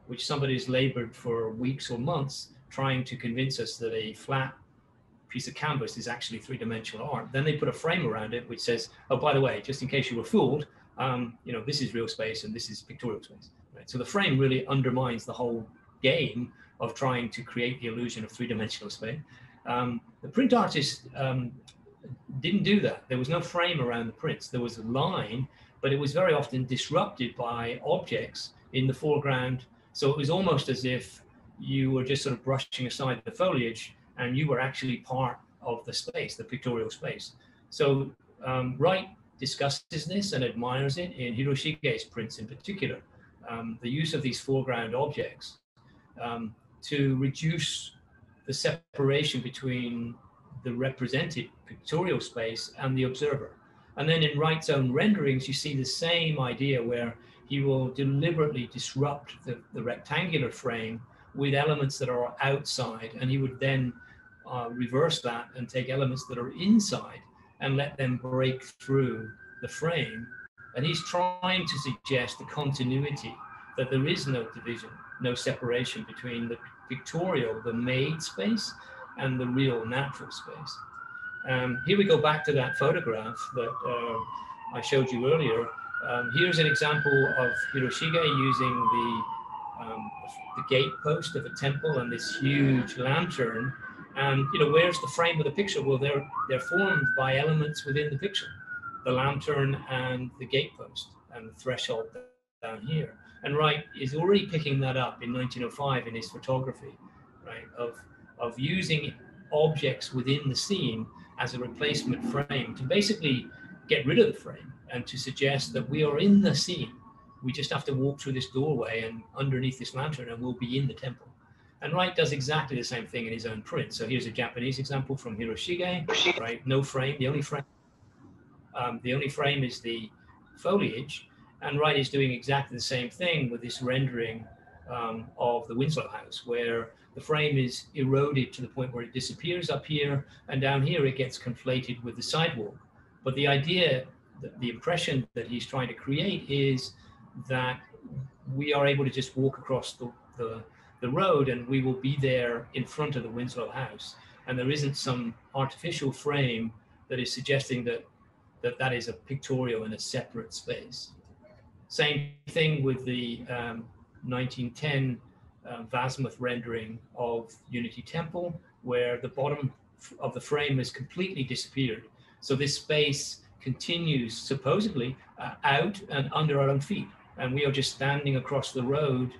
which somebody's labored for weeks or months trying to convince us that a flat piece of canvas is actually three-dimensional art. Then they put a frame around it which says, oh, by the way, just in case you were fooled, you know, this is real space and this is pictorial space. Right? So the frame really undermines the whole game of trying to create the illusion of three-dimensional space. The print artist didn't do that. There was no frame around the prints. There was a line, but it was very often disrupted by objects in the foreground. So it was almost as if you were just sort of brushing aside the foliage and you were actually part of the space, the pictorial space. So Wright discusses this and admires it in Hiroshige's prints in particular, the use of these foreground objects to reduce the separation between the represented pictorial space and the observer. And then in Wright's own renderings, you see the same idea where he will deliberately disrupt the rectangular frame with elements that are outside, and he would then reverse that and take elements that are inside and let them break through the frame. And he's trying to suggest the continuity, that there is no division, no separation between the pictorial, the made space, and the real natural space. Here we go back to that photograph that I showed you earlier. Here's an example of Hiroshige using the gate post of a temple and this huge lantern. And you know, where's the frame of the picture? Well, they're formed by elements within the picture, the lantern and the gate post and the threshold down here. And Wright is already picking that up in 1905 in his photography, right, of using objects within the scene as a replacement frame to basically get rid of the frame and to suggest that we are in the scene. We just have to walk through this doorway and underneath this lantern and we'll be in the temple. And Wright does exactly the same thing in his own print. So here's a Japanese example from Hiroshige, right? No frame, the only frame is the foliage. And Wright is doing exactly the same thing with this rendering of the Winslow house, where the frame is eroded to the point where it disappears up here, and down here it gets conflated with the sidewalk. But the idea, the impression that he's trying to create is that we are able to just walk across the road and we will be there in front of the Winslow house. And there isn't some artificial frame that is suggesting that is a pictorial in a separate space. Same thing with the 1910 Vasmuth rendering of Unity Temple, where the bottom of the frame has completely disappeared. So this space continues supposedly out and under our own feet. And we are just standing across the road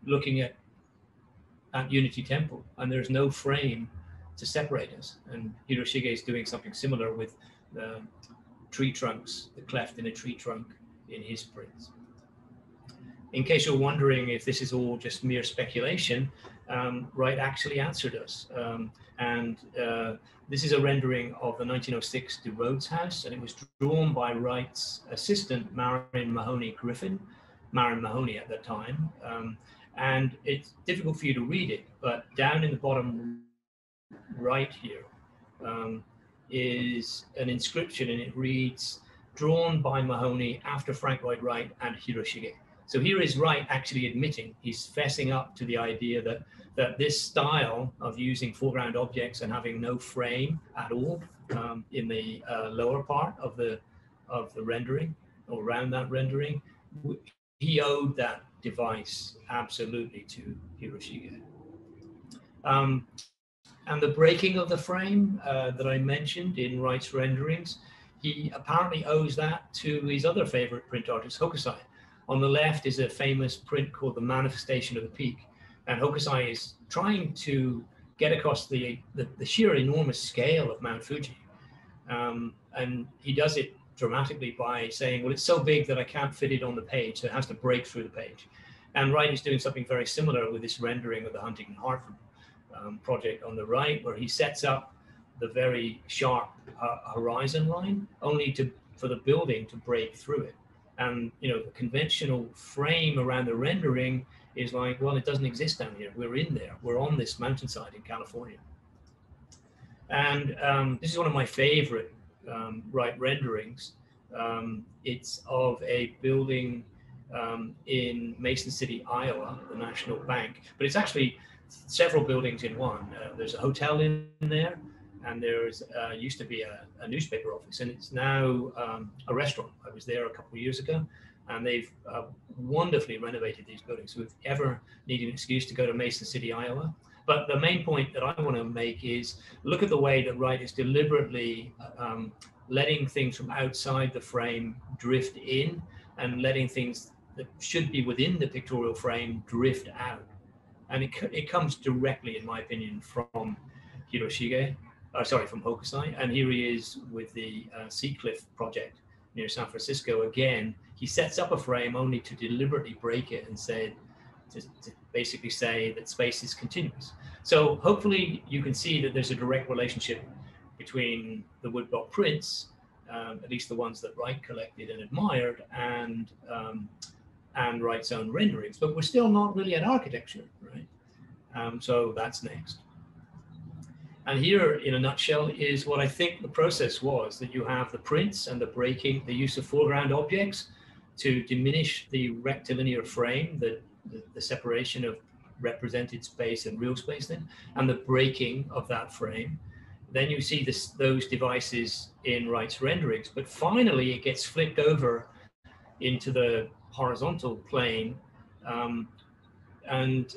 looking at Unity Temple, and there's no frame to separate us. And Hiroshige is doing something similar with the tree trunks, the cleft in a tree trunk in his prints. In case you're wondering if this is all just mere speculation, Wright actually answered us. This is a rendering of the 1906 De Rhodes House, and it was drawn by Wright's assistant, Marion Mahoney Griffin, Marion Mahoney at that time. And it's difficult for you to read it, but down in the bottom right here is an inscription, and it reads, drawn by Mahoney after Frank Lloyd Wright and Hiroshige. So here is Wright actually admitting, he's fessing up to the idea that this style of using foreground objects and having no frame at all in the lower part of the rendering, or around that rendering, he owed that device absolutely to Hiroshige. And the breaking of the frame that I mentioned in Wright's renderings, he apparently owes that to his other favorite print artist, Hokusai. On the left is a famous print called The Manifestation of the Peak. And Hokusai is trying to get across the sheer enormous scale of Mount Fuji. And he does it dramatically by saying, well, it's so big that I can't fit it on the page, so it has to break through the page. And Wright is doing something very similar with this rendering of the Huntington Hartford project on the right, where he sets up the very sharp horizon line only for the building to break through it. And the conventional frame around the rendering is like, well, it doesn't exist down here. We're in there. We're on this mountainside in California. And this is one of my favorite Wright renderings. It's of a building in Mason City, Iowa, the National Bank. But it's actually several buildings in one. There's a hotel in there, and there's used to be a newspaper office, and it's now a restaurant. I was there a couple of years ago, and they've wonderfully renovated these buildings. So if you ever need an excuse to go to Mason City, Iowa. But the main point that I want to make is look at the way that Wright is deliberately letting things from outside the frame drift in, and letting things that should be within the pictorial frame drift out. And it comes directly, in my opinion, from Hiroshige. From Hokusai, and here he is with the Sea Cliff project near San Francisco. Again, he sets up a frame only to deliberately break it and to basically say that space is continuous. So hopefully you can see that there's a direct relationship between the woodblock prints, at least the ones that Wright collected and admired, and Wright's own renderings. But we're still not really at architecture, right? So that's next. And here, in a nutshell, is what I think the process was, that you have the prints and the breaking, the use of foreground objects to diminish the rectilinear frame, the separation of represented space and real space then, and the breaking of that frame. Then you see those devices in Wright's renderings, but finally it gets flipped over into the horizontal plane, and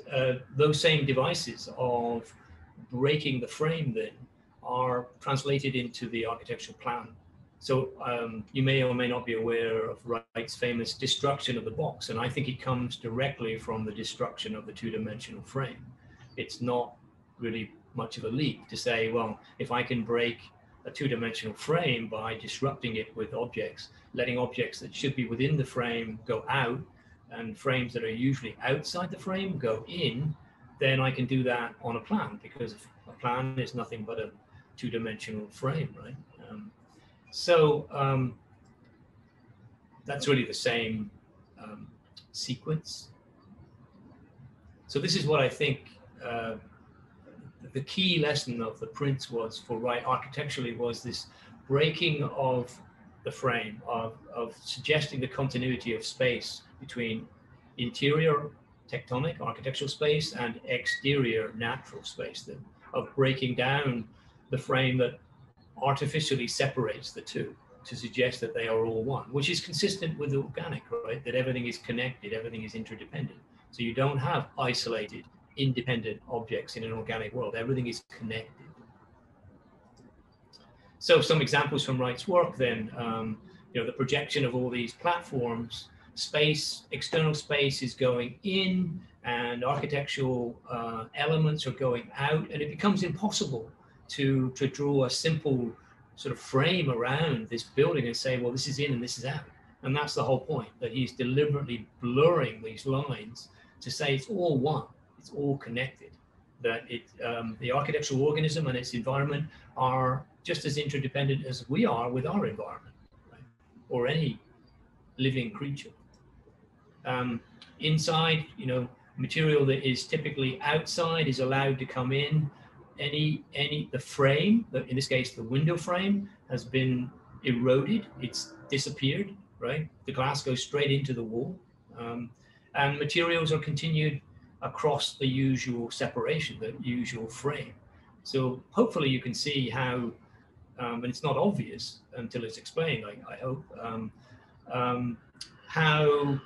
those same devices of breaking the frame then are translated into the architectural plan. So you may or may not be aware of Wright's famous destruction of the box, and I think it comes directly from the destruction of the two-dimensional frame. It's not really much of a leap to say, well, if I can break a two-dimensional frame by disrupting it with objects, letting objects that should be within the frame go out, and frames that are usually outside the frame go in, then I can do that on a plan, because a plan is nothing but a two-dimensional frame, right? So that's really the same sequence. So this is what I think the key lesson of the prints was for Wright architecturally, was this breaking of the frame, of suggesting the continuity of space between interior tectonic architectural space and exterior natural space, of breaking down the frame that artificially separates the two to suggest that they are all one, which is consistent with organic, right? That everything is connected, everything is interdependent. So you don't have isolated, independent objects in an organic world. Everything is connected. So some examples from Wright's work then, the projection of all these platforms, space, external space is going in, and architectural elements are going out, and it becomes impossible to draw a simple sort of frame around this building and say, well, this is in and this is out. And that's the whole point, that he's deliberately blurring these lines to say it's all one, it's all connected, that the architectural organism and its environment are just as interdependent as we are with our environment, right? Or any living creature. Inside, material that is typically outside is allowed to come in. The frame, in this case, the window frame, has been eroded. It's disappeared, right? The glass goes straight into the wall. And materials are continued across the usual separation, the usual frame. So hopefully you can see how, and it's not obvious until it's explained, I hope, how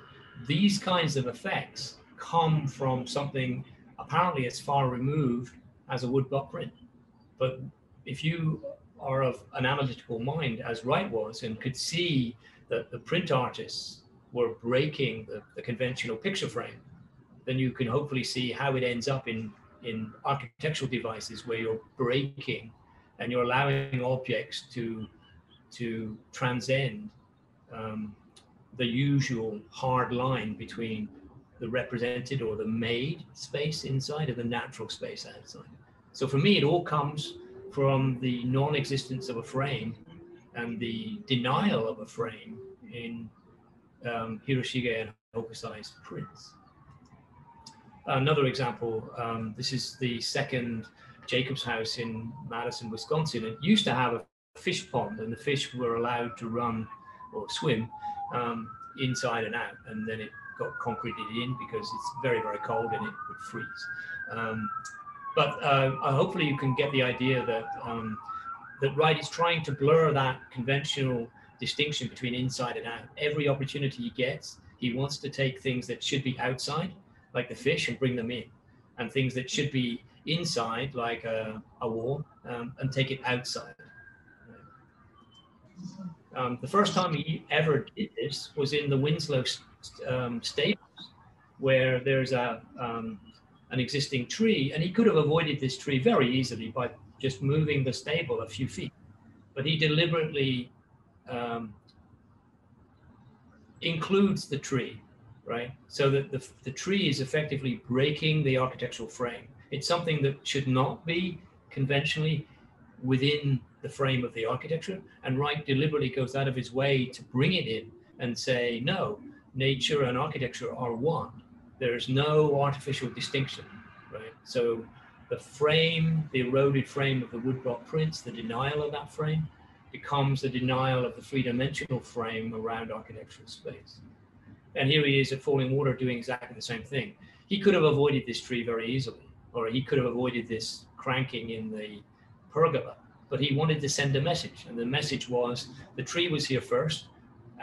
these kinds of effects come from something apparently as far removed as a woodblock print. But if you are of an analytical mind, as Wright was, and could see that the print artists were breaking the conventional picture frame, then you can hopefully see how it ends up in architectural devices where you're breaking and you're allowing objects to transcend the usual hard line between the represented or the made space inside and the natural space outside. So for me, it all comes from the non-existence of a frame and the denial of a frame in Hiroshige and Hokusai's prints. Another example, this is the second Jacob's house in Madison, Wisconsin. It used to have a fish pond, and the fish were allowed to run or swim inside and out, and then it got concreted in because it's very, very cold and it would freeze. But hopefully you can get the idea that that Wright is trying to blur that conventional distinction between inside and out. Every opportunity he gets, he wants to take things that should be outside, like the fish, and bring them in, and things that should be inside, like a wall, and take it outside. The first time he ever did this was in the Winslow stables, where there's an existing tree, and he could have avoided this tree very easily by just moving the stable a few feet. But he deliberately includes the tree, right? So that the tree is effectively breaking the architectural frame. It's something that should not be conventionally within the frame of the architecture, and Wright deliberately goes out of his way to bring it in and say, no, nature and architecture are one. There's no artificial distinction, right? So the frame, the eroded frame of the woodblock prints, the denial of that frame becomes the denial of the three-dimensional frame around architectural space. And here he is at Falling Water doing exactly the same thing. He could have avoided this tree very easily, or he could have avoided this cranking in the pergola, but he wanted to send a message. And the message was the tree was here first,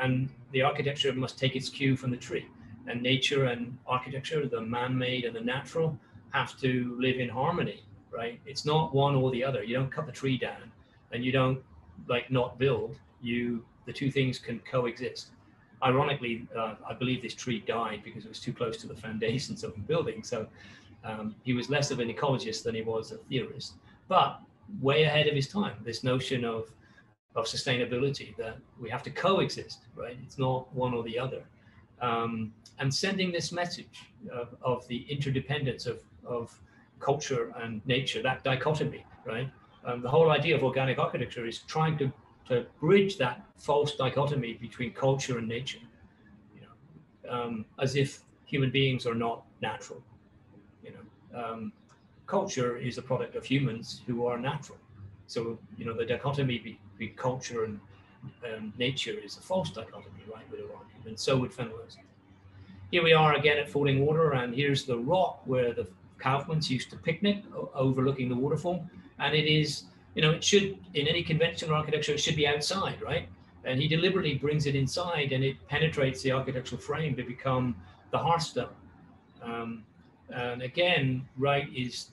and the architecture must take its cue from the tree. And nature and architecture, the man-made and the natural, have to live in harmony, right? It's not one or the other. You don't cut the tree down and you don't not build. The two things can coexist. Ironically, I believe this tree died because it was too close to the foundations of the building. So he was less of an ecologist than he was a theorist, but way ahead of his time. This notion of sustainability, that we have to coexist, right? It's not one or the other. And sending this message of the interdependence of culture and nature, that dichotomy, right? The whole idea of organic architecture is trying to bridge that false dichotomy between culture and nature, as if human beings are not natural. Culture is a product of humans who are natural. So, the dichotomy between culture and nature is a false dichotomy, right, with Iran, and so would feminism. Here we are again at Falling Water, and here's the rock where the Kaufmans used to picnic overlooking the waterfall. And it is, it should, in any conventional architecture, it should be outside, right? And he deliberately brings it inside, and it penetrates the architectural frame to become the hearthstone. And again, Wright is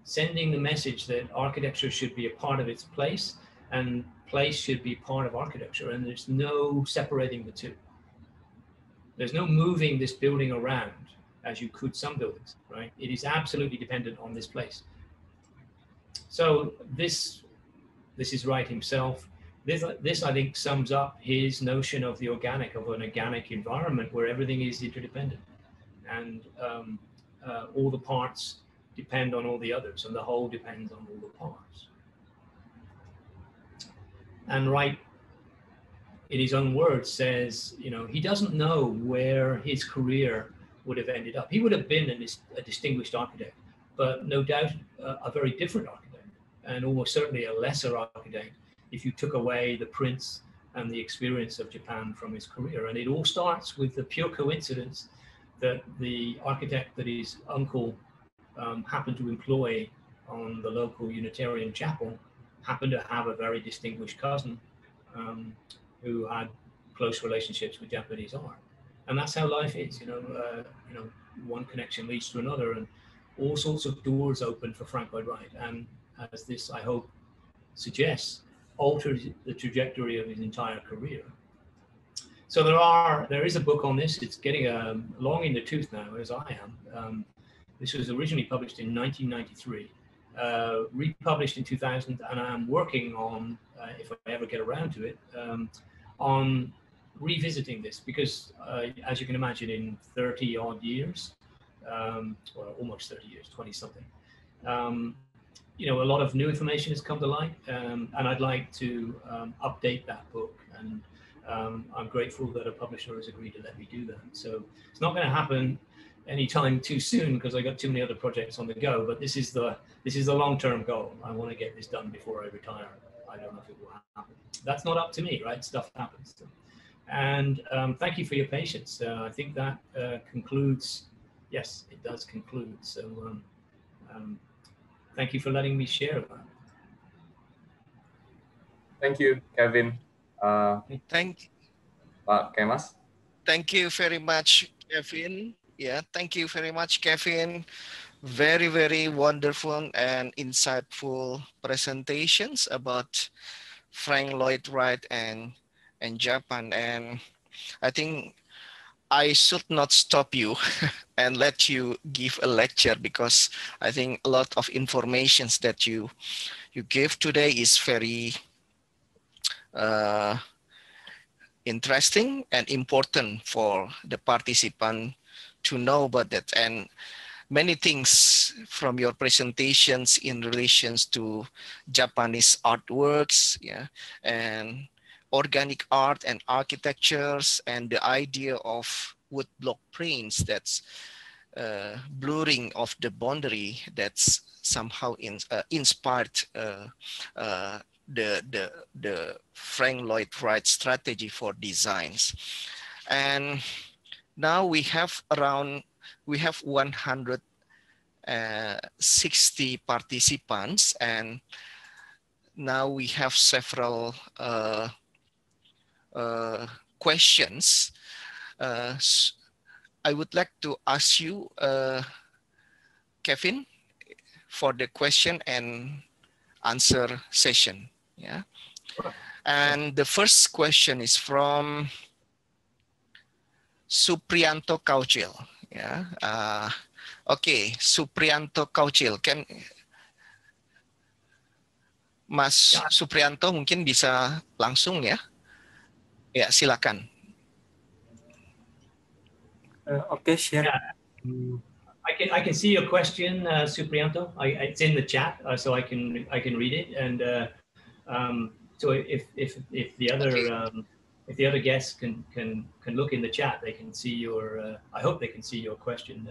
sending the message that architecture should be a part of its place, and place should be part of architecture, and there's no separating the two. There's no moving this building around as you could some buildings, right? It is absolutely dependent on this place. So this is Wright himself. This I think sums up his notion of the organic, of an organic environment where everything is interdependent, and all the parts depend on all the others, and the whole depends on all the parts. And Wright, in his own words, says, you know, he doesn't know where his career would have ended up. He would have been a distinguished architect, but no doubt a very different architect, and almost certainly a lesser architect if you took away the prints and the experience of Japan from his career. And it all starts with the pure coincidence that the architect that his uncle happened to employ on the local Unitarian chapel happened to have a very distinguished cousin who had close relationships with Japanese art. And that's how life is, you know, one connection leads to another, and all sorts of doors open for Frank Lloyd Wright. And as this, I hope, suggests, altered the trajectory of his entire career. So there is a book on this. It's getting long in the tooth now, as I am. This was originally published in 1993, republished in 2000, and I'm working on, if I ever get around to it, on revisiting this, because as you can imagine, in 30 odd years, or almost 30 years, 20 something, you know, a lot of new information has come to light, and I'd like to update that book, and I'm grateful that a publisher has agreed to let me do that. So it's not going to happen anytime too soon because I got too many other projects on the go, but this is the long-term goal. I want to get this done before I retire. I don't know if it will happen. That's not up to me, right? Stuff happens. And thank you for your patience. I think that concludes. Yes, it does conclude. So thank you for letting me share that. Thank you, Kevin. Thank Kemas. Thank you very much, Kevin. Yeah, thank you very much, Kevin. Very, very wonderful and insightful presentations about Frank Lloyd Wright and Japan. And I think I should not stop you and let you give a lecture, because I think a lot of informations that you gave today is very interesting and important for the participant to know about that. And many things from your presentations in relations to Japanese artworks, yeah, and organic art and architectures, and the idea of wood block prints, that's blurring of the boundary, that's somehow inspired the Frank Lloyd Wright strategy for designs. And now we have 160 participants, and now we have several questions. I would like to ask you, Kevin, for the question and answer session. Yeah. And the first question is from Supriyanto Kauchil. Yeah. Okay, Supriyanto Kauchil, kan Mas Supriyanto mungkin bisa langsung ya? Ya, silakan. Okay, share. Yeah. I can see your question, Supriyanto. It's in the chat, so I can read it. And so if the other if the other guests can look in the chat, they can see your. I hope they can see your question.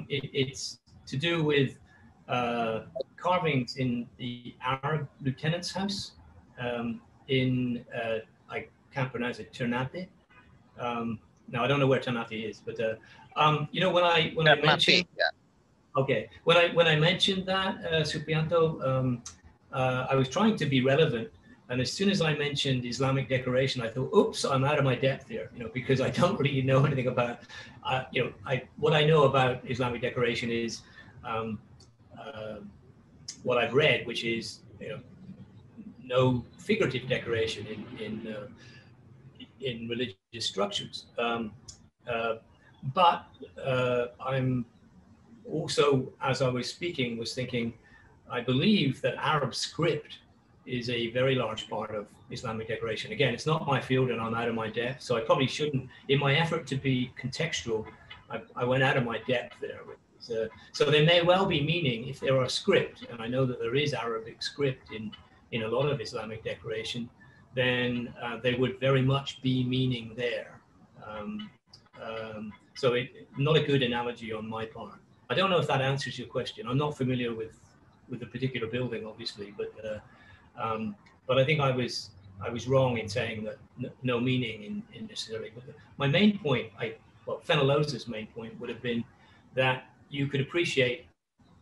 It's to do with carvings in the Arab lieutenant's house in I can't pronounce it, Ternate. Now I don't know where Ternate is, but you know, when I mentioned, okay, when I mentioned that, Supriyanto, I was trying to be relevant, and as soon as I mentioned Islamic decoration, I thought, oops, I'm out of my depth here, you know, because I don't really know anything about, you know, what I know about Islamic decoration is what I've read, which is, you know, no figurative decoration in religious structures. But I'm also, as I was speaking, was thinking, I believe that Arab script is a very large part of Islamic decoration. Again, it's not my field and I'm out of my depth, so I probably shouldn't, in my effort to be contextual, I went out of my depth there. So there may well be meaning if there are script, and I know that there is Arabic script in a lot of Islamic decoration, then there would very much be meaning there. So not a good analogy on my part. I don't know if that answers your question. I'm not familiar with the particular building, obviously, but I think I was wrong in saying that no meaning in necessarily. But my main point, well, Fenellosa's main point would have been that you could appreciate,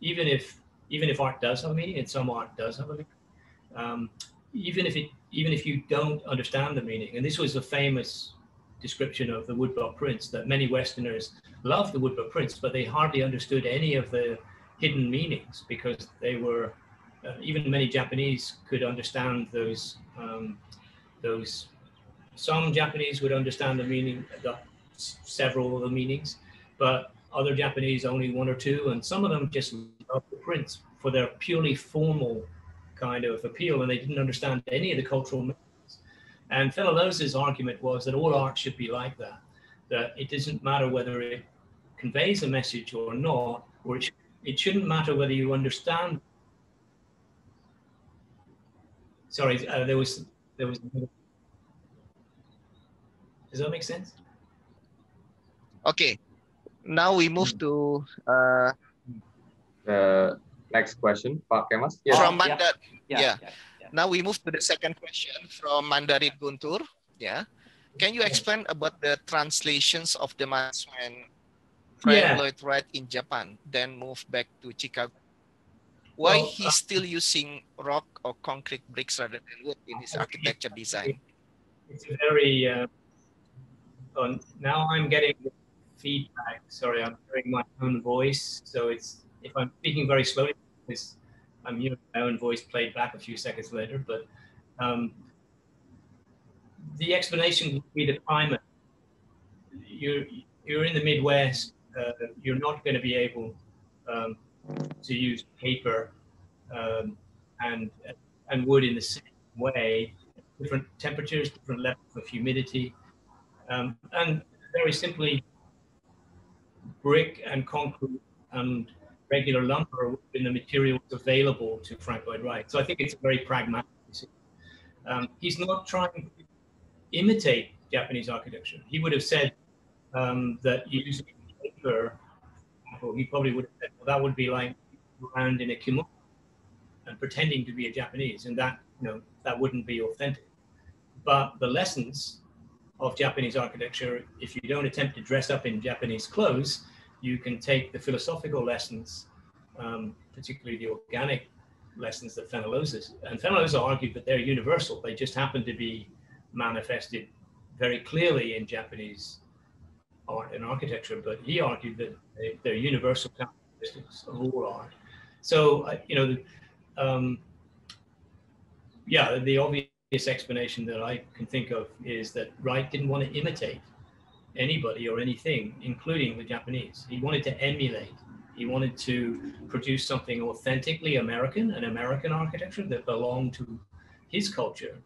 even if art does have a meaning, and some art does have a meaning, even if you don't understand the meaning. And this was a famous description of the woodblock prints, that many Westerners loved the woodblock prints, but they hardly understood any of the hidden meanings, because they were even many Japanese could understand those. Some Japanese would understand the meaning, several of the meanings, but other Japanese only one or two, and some of them just loved the prints for their purely formal kind of appeal, and they didn't understand any of the cultural meanings. And Fenellosa's argument was that all art should be like that, that it doesn't matter whether it conveys a message or not, or it shouldn't matter whether you understand. Sorry, there was. Does that make sense? Okay, now we move to The next question, Pak Kemas. Yes. from Mandarin. Yeah. Now we move to the second question from Mandarin Guntur. Yeah. Can you explain about the translations of the manuscript when Frank Lloyd Wright in Japan, then moved back to Chicago? Why he's still using rock or concrete bricks rather than wood in his architecture design? It's a very, now I'm getting feedback. Sorry, I'm hearing my own voice. So if I'm speaking very slowly, I'm hearing my own voice played back a few seconds later. But the explanation would be the climate. You're in the Midwest. You're not going to be able to use paper and wood in the same way. Different temperatures, different levels of humidity, and very simply, brick and concrete and regular lumber would have been the materials available to Frank Lloyd Wright. So I think it's a very pragmatic decision. He's not trying to imitate Japanese architecture. He would have said that using paper, well, he probably would have said, well, that would be like around in a kimono and pretending to be a Japanese, and that, that wouldn't be authentic. But the lessons of Japanese architecture, if you don't attempt to dress up in Japanese clothes, you can take the philosophical lessons, particularly the organic lessons that Fenellosa argued that they're universal. They just happen to be manifested very clearly in Japanese art and architecture, but he argued that they're universal characteristics of all art. So, the obvious explanation that I can think of is that Wright didn't want to imitate anybody or anything, including the Japanese. He wanted to emulate. He wanted to produce something authentically American, an American architecture that belonged to his culture.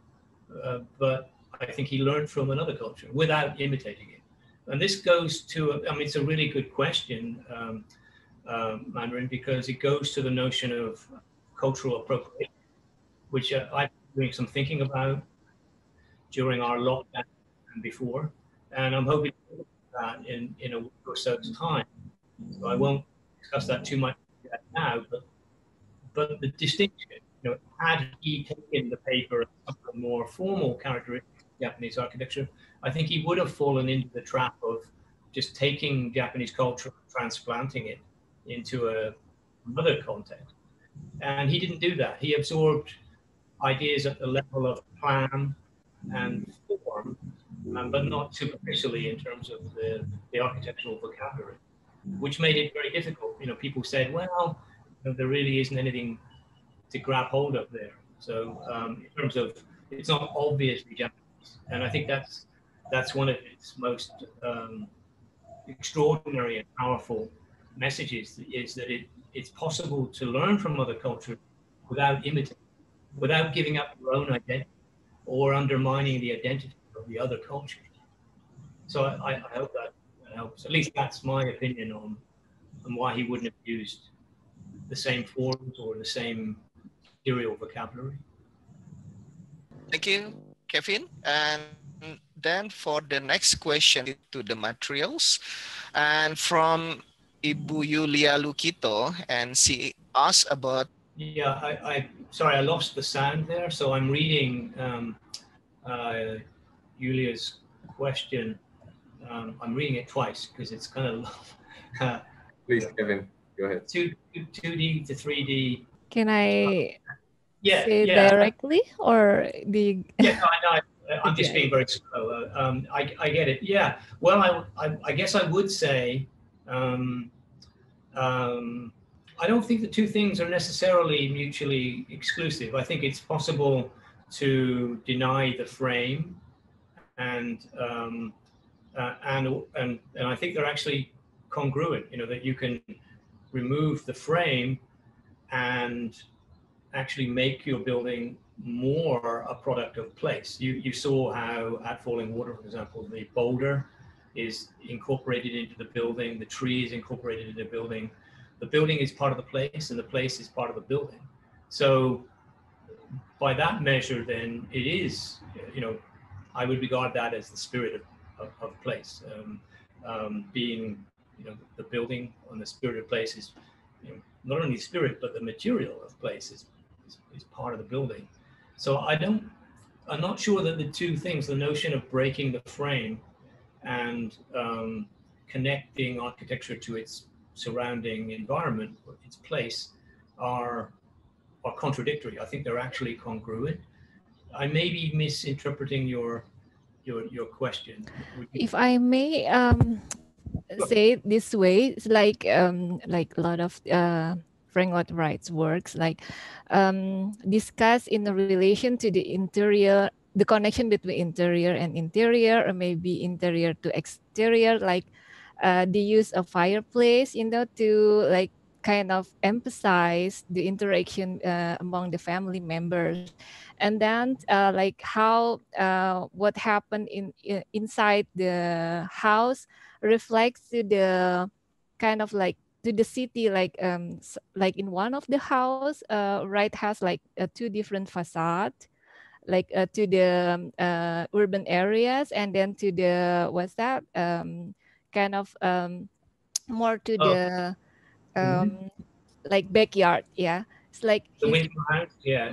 But I think he learned from another culture without imitating it. And this goes to, it's a really good question, Mandarin, because it goes to the notion of cultural appropriation, which I've been doing some thinking about during our lockdown and before. And I'm hoping to do that in a week or so's time. So I won't discuss that too much now, but the distinction, had he taken the paper of a more formal characteristic of Japanese architecture, I think he would have fallen into the trap of just taking Japanese culture and transplanting it into another context. And he didn't do that. He absorbed ideas at the level of plan and form, but not superficially in terms of the architectural vocabulary, which made it very difficult. People said, well, there really isn't anything to grab hold of there. So in terms of, it's not obviously Japanese, and I think that's one of its most extraordinary and powerful messages, is that it's possible to learn from other cultures without imitating, without giving up your own identity or undermining the identity of the other culture. So I hope that helps. At least that's my opinion on why he wouldn't have used the same forms or the same material vocabulary. Thank you, Kevin. And then for the next question to the materials, and from Ibu Yulia Lukito, and she asked about. Yeah, I sorry, I lost the sound there. So I'm reading Yulia's question. I'm reading it twice because it's kind of Please, Kevin, go ahead. 2D to 3D. Can I say yeah. directly or the? Yeah, no, I'm just being very slow. I get it. Yeah. Well, I guess I would say I don't think the two things are necessarily mutually exclusive. I think it's possible to deny the frame, and I think they're actually congruent. You know, that you can remove the frame and actually make your building more a product of place. You saw how at Falling Water, for example, the boulder is incorporated into the building, the tree is incorporated into the building. The building is part of the place and the place is part of the building. So by that measure, then it is, you know, I would regard that as the spirit of place. Being, you know, the building and the spirit of place is, you know, not only spirit, but the material of place is part of the building. So I'm not sure that the two things, the notion of breaking the frame and connecting architecture to its surrounding environment, its place, are contradictory. I think they're actually congruent. I may be misinterpreting your question. If I may say it this way, it's like a lot of Frank Lloyd Wright's works, like discuss in relation to the interior, the connection between interior and interior, or maybe interior to exterior, like the use of fireplace, you know, to like kind of emphasize the interaction among the family members, and then like how what happened inside the house reflects to the kind of like to the city, like in one of the house, Wright has like two different facade, like to the urban areas, and then to the what's that kind of more to the like backyard. Yeah, it's like the window house. Yeah,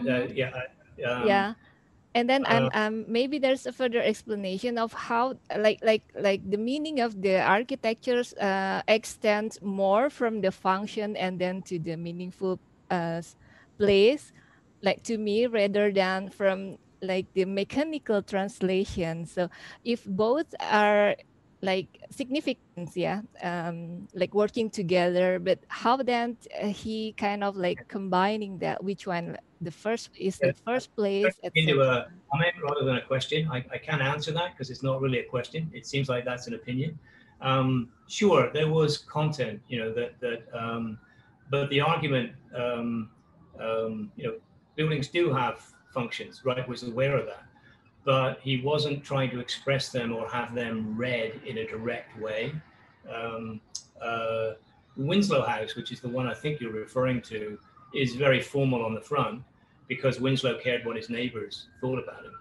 yeah. And then maybe there's a further explanation of how like the meaning of the architectures extends more from the function and then to the meaningful place, like to me, rather than from like the mechanical translation. So if both are like significance, yeah, like working together, but how then he kind of like combining that, which one the first is the first place, into a comment rather than a question. I can't answer that because it's not really a question. It seems like that's an opinion. Sure, there was content, you know, but the argument, you know, buildings do have functions. Wright was aware of that, but he wasn't trying to express them or have them read in a direct way. Winslow House, which is the one I think you're referring to, is very formal on the front because Winslow cared what his neighbors thought about him.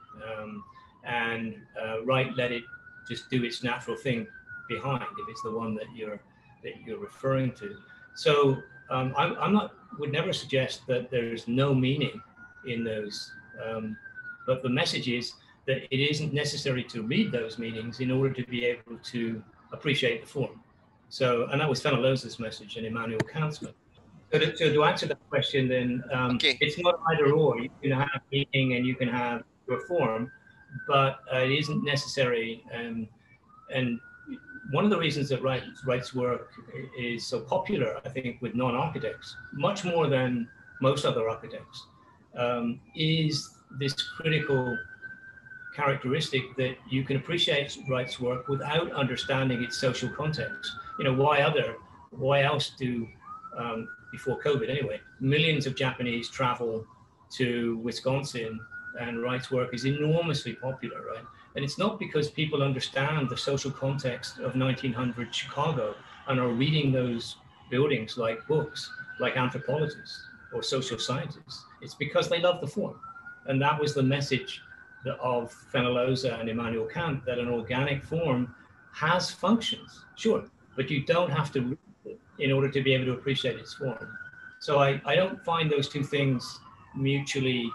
And Wright let it just do its natural thing behind, if it's the one that you're referring to. So would never suggest that there's no meaning in those, but the message is that it isn't necessary to read those meanings in order to be able to appreciate the form. So, and that was Fenelon's message and Immanuel Kant's message. So to answer that question, then it's not either or. You can have meaning and you can have your form, but it isn't necessary. And one of the reasons that Wright's work is so popular, I think, with non-architects, much more than most other architects, is this critical characteristic that you can appreciate Wright's work without understanding its social context. You know, why else do, before COVID anyway, millions of Japanese travel to Wisconsin, and Wright's work is enormously popular, right? And it's not because people understand the social context of 1900 Chicago and are reading those buildings like books, like anthropologists or social scientists. It's because they love the form. And that was the message of Fenollosa and Immanuel Kant, that an organic form has functions, sure, but you don't have to read it in order to be able to appreciate its form. So I don't find those two things mutually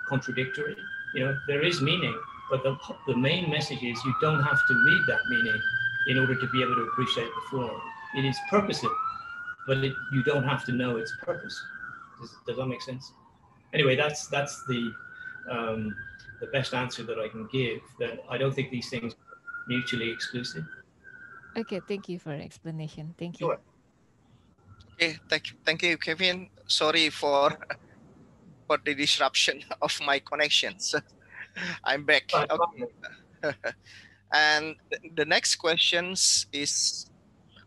contradictory. You know, there is meaning, but the main message is you don't have to read that meaning in order to be able to appreciate the form. It is purposive, but you don't have to know its purpose. Does that make sense? Anyway, that's the best answer that I can give, that I don't think these things are mutually exclusive. Okay, thank you for the explanation. Thank you. Sure. Okay, thank you, Kevin. Sorry for the disruption of my connections. I'm back. Okay. And the next questions is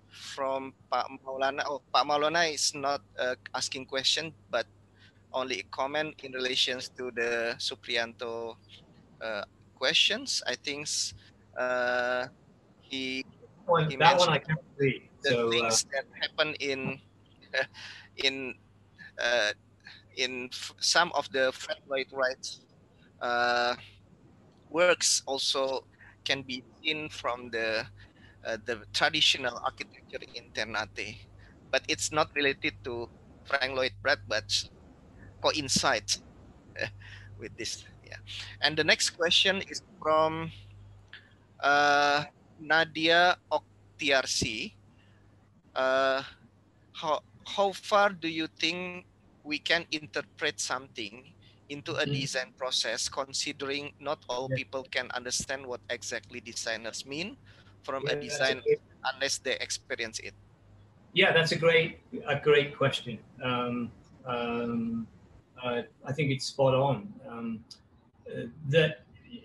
from Pak Maulana. Oh, Pak Maulana is not asking question, but only a comment in relation to the Supriyanto questions. I think he That mentioned one I can't read. the So, things that happen in some of the Frank Lloyd Wright works also can be seen from the traditional architecture in Ternate, but it's not related to Frank Lloyd Wright, but coincides with this. Yeah. And the next question is from Nadia Oktiarsi. How far do you think we can interpret something into a design process, considering not all people can understand what exactly designers mean from a design unless they experience it? Yeah, that's a great question. I think it's spot on. That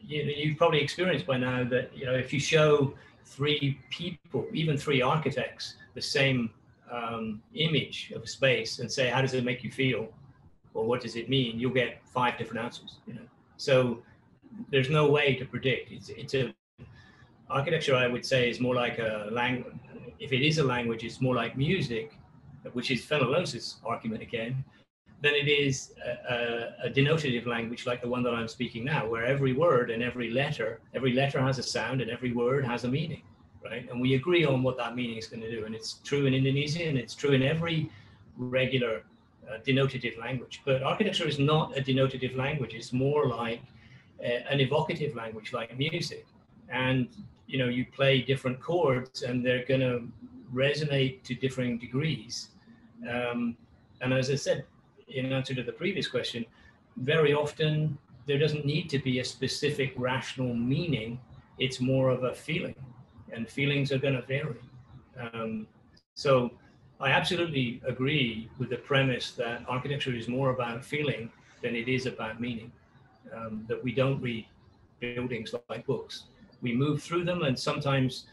you've probably experienced by now that, you know, if you show three people, even three architects, the same image of a space and say, how does it make you feel, or what does it mean, you'll get 5 different answers. You know, so there's no way to predict. It's a architecture, I would say, is more like a language. If it is a language, it's more like music, which is Fenollosa's argument again, than it is a denotative language like the one that I'm speaking now, where every word and every letter has a sound and every word has a meaning, right? And we agree on what that meaning is going to do. And it's true in Indonesian, it's true in every regular denotative language. But architecture is not a denotative language. It's more like an evocative language, like music. And, you know, you play different chords and they're going to resonate to differing degrees. And as I said, in answer to the previous question, very often there doesn't need to be a specific rational meaning. It's more of a feeling, and feelings are going to vary. So I absolutely agree with the premise that architecture is more about feeling than it is about meaning. That we don't read buildings like books. We move through them, and sometimes,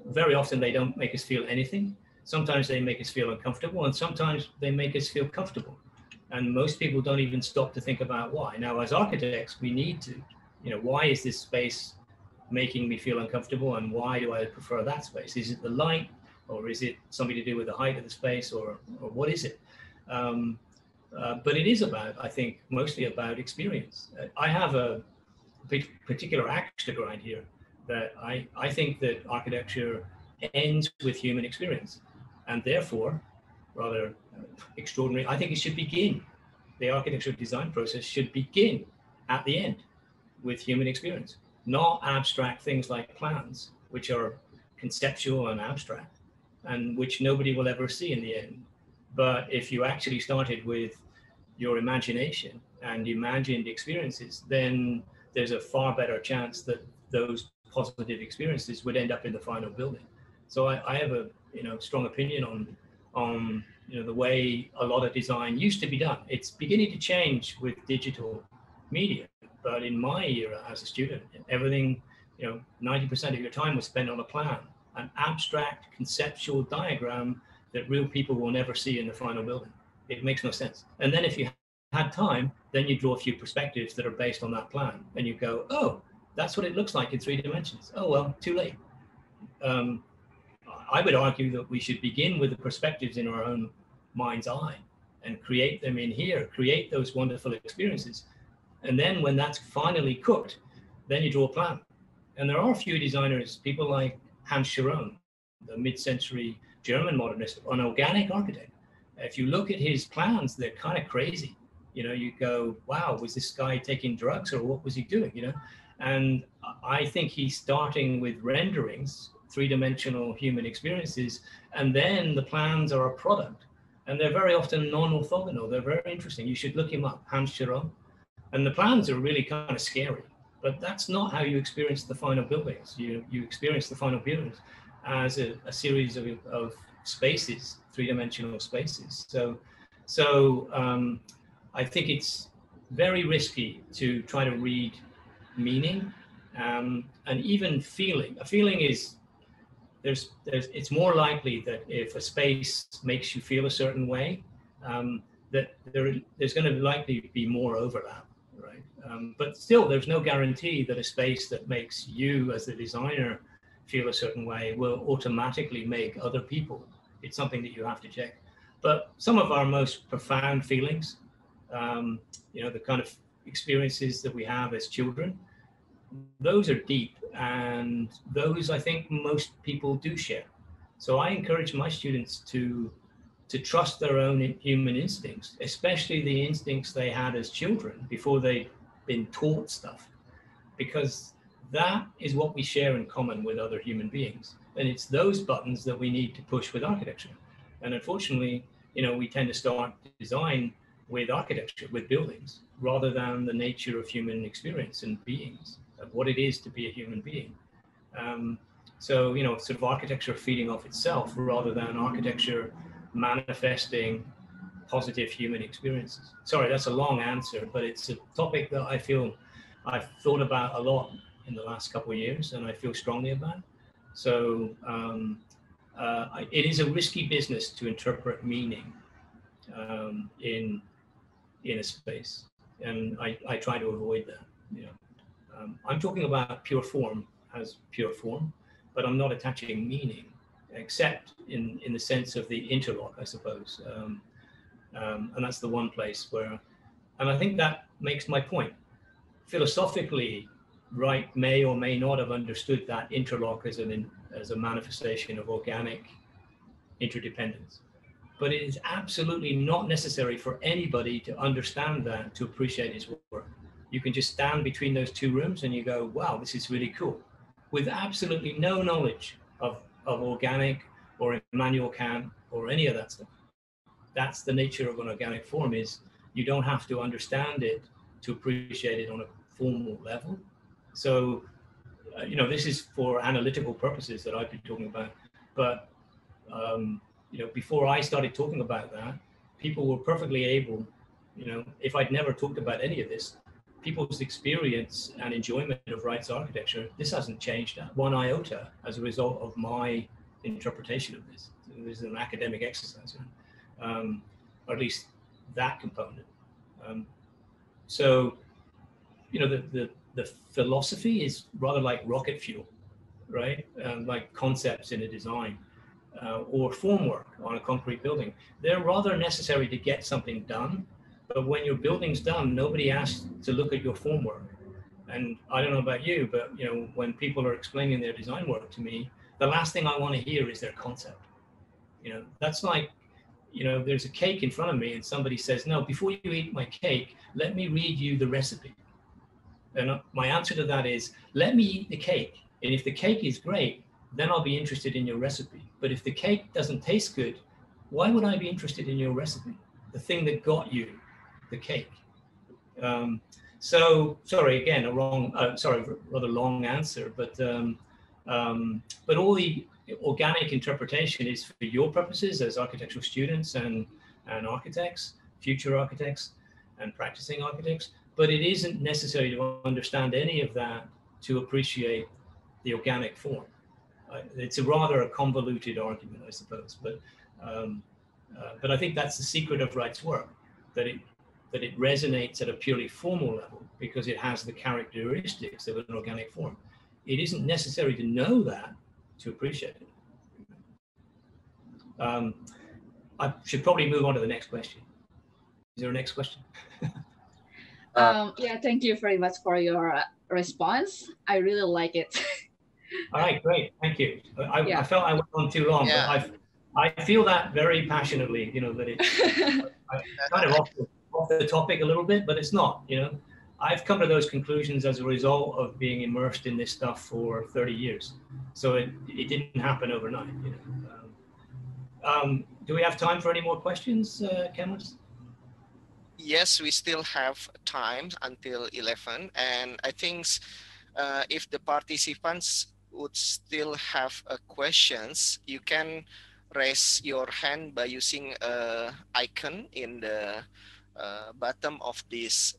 very often, they don't make us feel anything. Sometimes they make us feel uncomfortable, and sometimes they make us feel comfortable. And most people don't even stop to think about why. Now, as architects, we need to, you know, why is this space making me feel uncomfortable, and why do I prefer that space? Is it the light, or is it something to do with the height of the space, or what is it? But it is about, I think, mostly about experience. I have a particular axe to grind here, that I think that architecture ends with human experience, and therefore, rather extraordinary, I think it should begin. The architecture design process should begin at the end with human experience, not abstract things like plans, which are conceptual and abstract, and which nobody will ever see in the end. But if you actually started with your imagination and imagined experiences, then there's a far better chance that those positive experiences would end up in the final building. So I have a strong opinion on the way a lot of design used to be done. It's beginning to change with digital media, but in my era as a student, everything, 90% of your time was spent on a plan, an abstract conceptual diagram that real people will never see in the final building. It makes no sense. And then if you had time, then you draw a few perspectives that are based on that plan, and you go, oh, that's what it looks like in 3 dimensions. Oh, well, too late. I would argue that we should begin with the perspectives in our own mind's eye and create them in here, create those wonderful experiences. And then when that's finally cooked, then you draw a plan. And there are a few designers, people like Hans Scharoun, the mid-century German modernist, an organic architect. If you look at his plans, they're kind of crazy. You go, wow, was this guy taking drugs or what was he doing? And I think he's starting with renderings, 3-dimensional human experiences, and then the plans are a product. And they're very often non-orthogonal. They're very interesting. You should look him up, Hans Scharoun. And the plans are really kind of scary, but that's not how you experience the final buildings. You experience the final buildings as a series of spaces, 3-dimensional spaces. So I think it's very risky to try to read meaning and even feeling. A feeling is, it's more likely that if a space makes you feel a certain way, that there's going to likely be more overlap, right? But still, there's no guarantee that a space that makes you as the designer feel a certain way will automatically make other people. It's something that you have to check. But some of our most profound feelings, the kind of experiences that we have as children, those are deep, and those I think most people do share. So I encourage my students to trust their own human instincts, especially the instincts they had as children before they'd been taught stuff, because that is what we share in common with other human beings. And it's those buttons that we need to push with architecture. And unfortunately, we tend to start design with architecture, with buildings, rather than the nature of human experience and beings, of what it is to be a human being. So, sort of architecture feeding off itself rather than architecture manifesting positive human experiences. Sorry, that's a long answer, but it's a topic that I feel I've thought about a lot in the last couple of years, and I feel strongly about. So it is a risky business to interpret meaning in a space, and I try to avoid that. I'm talking about pure form as pure form, but I'm not attaching meaning, except in the sense of the interlock, I suppose. And that's the one place where, and I think that makes my point. Philosophically, Wright may or may not have understood that interlock as a manifestation of organic interdependence. But it is absolutely not necessary for anybody to understand that to appreciate his work. You can just stand between those two rooms and you go, wow, this is really cool, with absolutely no knowledge of organic or Immanuel Kant or any of that stuff. That's the nature of an organic form, is you don't have to understand it to appreciate it on a formal level. So, this is for analytical purposes that I've been talking about. But, before I started talking about that, people were perfectly able, if I'd never talked about any of this, people's experience and enjoyment of Wright's architecture, this hasn't changed one iota as a result of my interpretation of this. This is an academic exercise, or at least that component. So, the philosophy is rather like rocket fuel, right? Like concepts in a design or formwork on a concrete building. They're rather necessary to get something done, but when your building's done, nobody asks to look at your formwork. And I don't know about you, but when people are explaining their design work to me, the last thing I want to hear is their concept. That's like, there's a cake in front of me and somebody says, no, before you eat my cake, let me read you the recipe. And my answer to that is, let me eat the cake. And if the cake is great, then I'll be interested in your recipe. But if the cake doesn't taste good, why would I be interested in your recipe? The thing that got you the cake. So sorry, again, rather long answer, but all the organic interpretation is for your purposes as architectural students and architects, future architects and practicing architects, but it isn't necessary to understand any of that to appreciate the organic form. It's a rather convoluted argument, I suppose, but I think that's the secret of Wright's work, that it resonates at a purely formal level because it has the characteristics of an organic form. It isn't necessary to know that to appreciate it. I should probably move on to the next question. Is there a next question? Yeah, thank you very much for your response. I really like it. All right, great, thank you. Yeah. I felt I went on too long, Yeah. but I feel that very passionately, you know, that it's kind of off the topic a little bit, but it's not, you know. I've come to those conclusions as a result of being immersed in this stuff for 30 years. So it didn't happen overnight, you know. Do we have time for any more questions, Camus? Yes, we still have time until 11. And I think if the participants would still have questions, you can raise your hand by using an icon in the bottom of this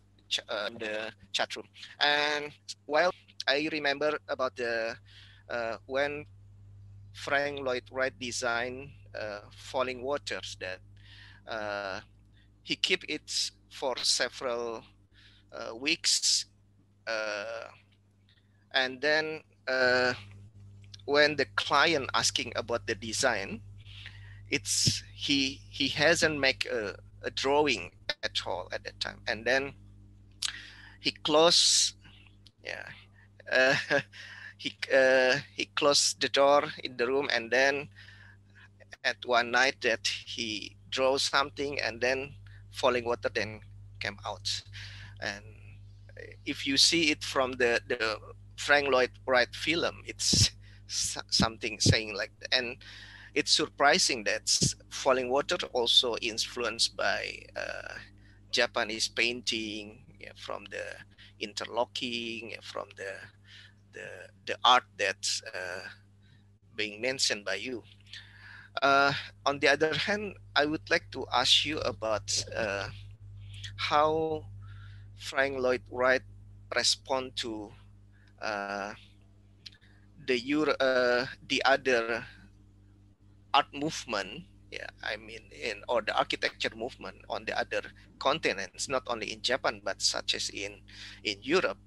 the chat room. And while I remember about the when Frank Lloyd Wright designed Falling Waters, that he kept it for several weeks, and then when the client asking about the design, it's he hasn't make a drawing at all at that time, and then he closed, he closed the door in the room, and then at one night that he draws something, and then Falling Water then came out. And if you see it from the Frank Lloyd Wright film, it's something saying like that. And it's surprising that Falling Water also influenced by Japanese painting, from the interlocking, from the art that's being mentioned by you. On the other hand, I would like to ask you about how Frank Lloyd Wright respond to the other art movement, I mean, or the architecture movement on the other continents, not only in Japan but such as in Europe,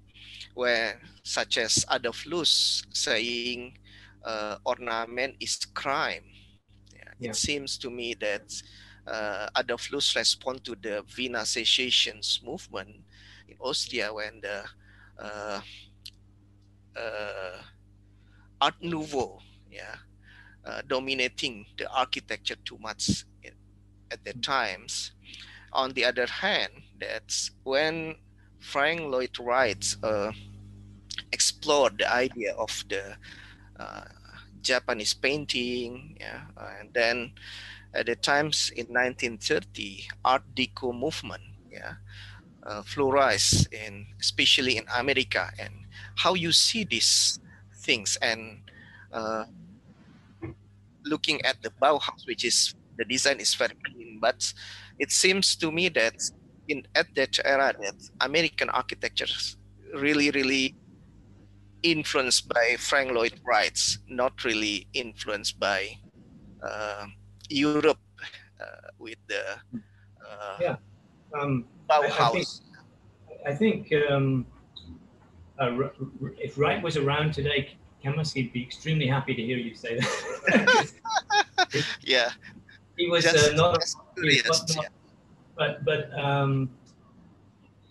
where such as Adolf Loos saying ornament is crime. It seems to me that Adolf Loos respond to the Vienna Secessions movement in Austria when the Art Nouveau, dominating the architecture too much at the times. On the other hand, that's when Frank Lloyd Wright explored the idea of the Japanese painting, and then at the times in 1930, Art Deco movement, flourished, especially in America. And how you see these things, and looking at the Bauhaus, which is the design is very clean, but it seems to me that at that era, that American architecture really influenced by Frank Lloyd Wright, not really influenced by Europe with the Bauhaus. I think if Wright was around today, Camus, he'd be extremely happy to hear you say that. He was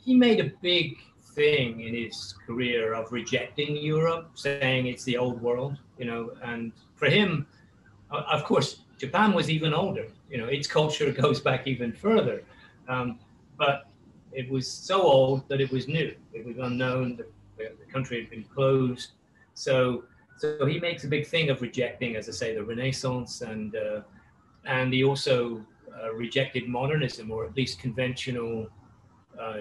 he made a big thing in his career of rejecting Europe, saying it's the old world, you know. And for him, of course, Japan was even older, you know, its culture goes back even further, but it was so old that it was new, it was unknown, the country had been closed. So he makes a big thing of rejecting, as I say, the Renaissance, and he also rejected modernism, or at least conventional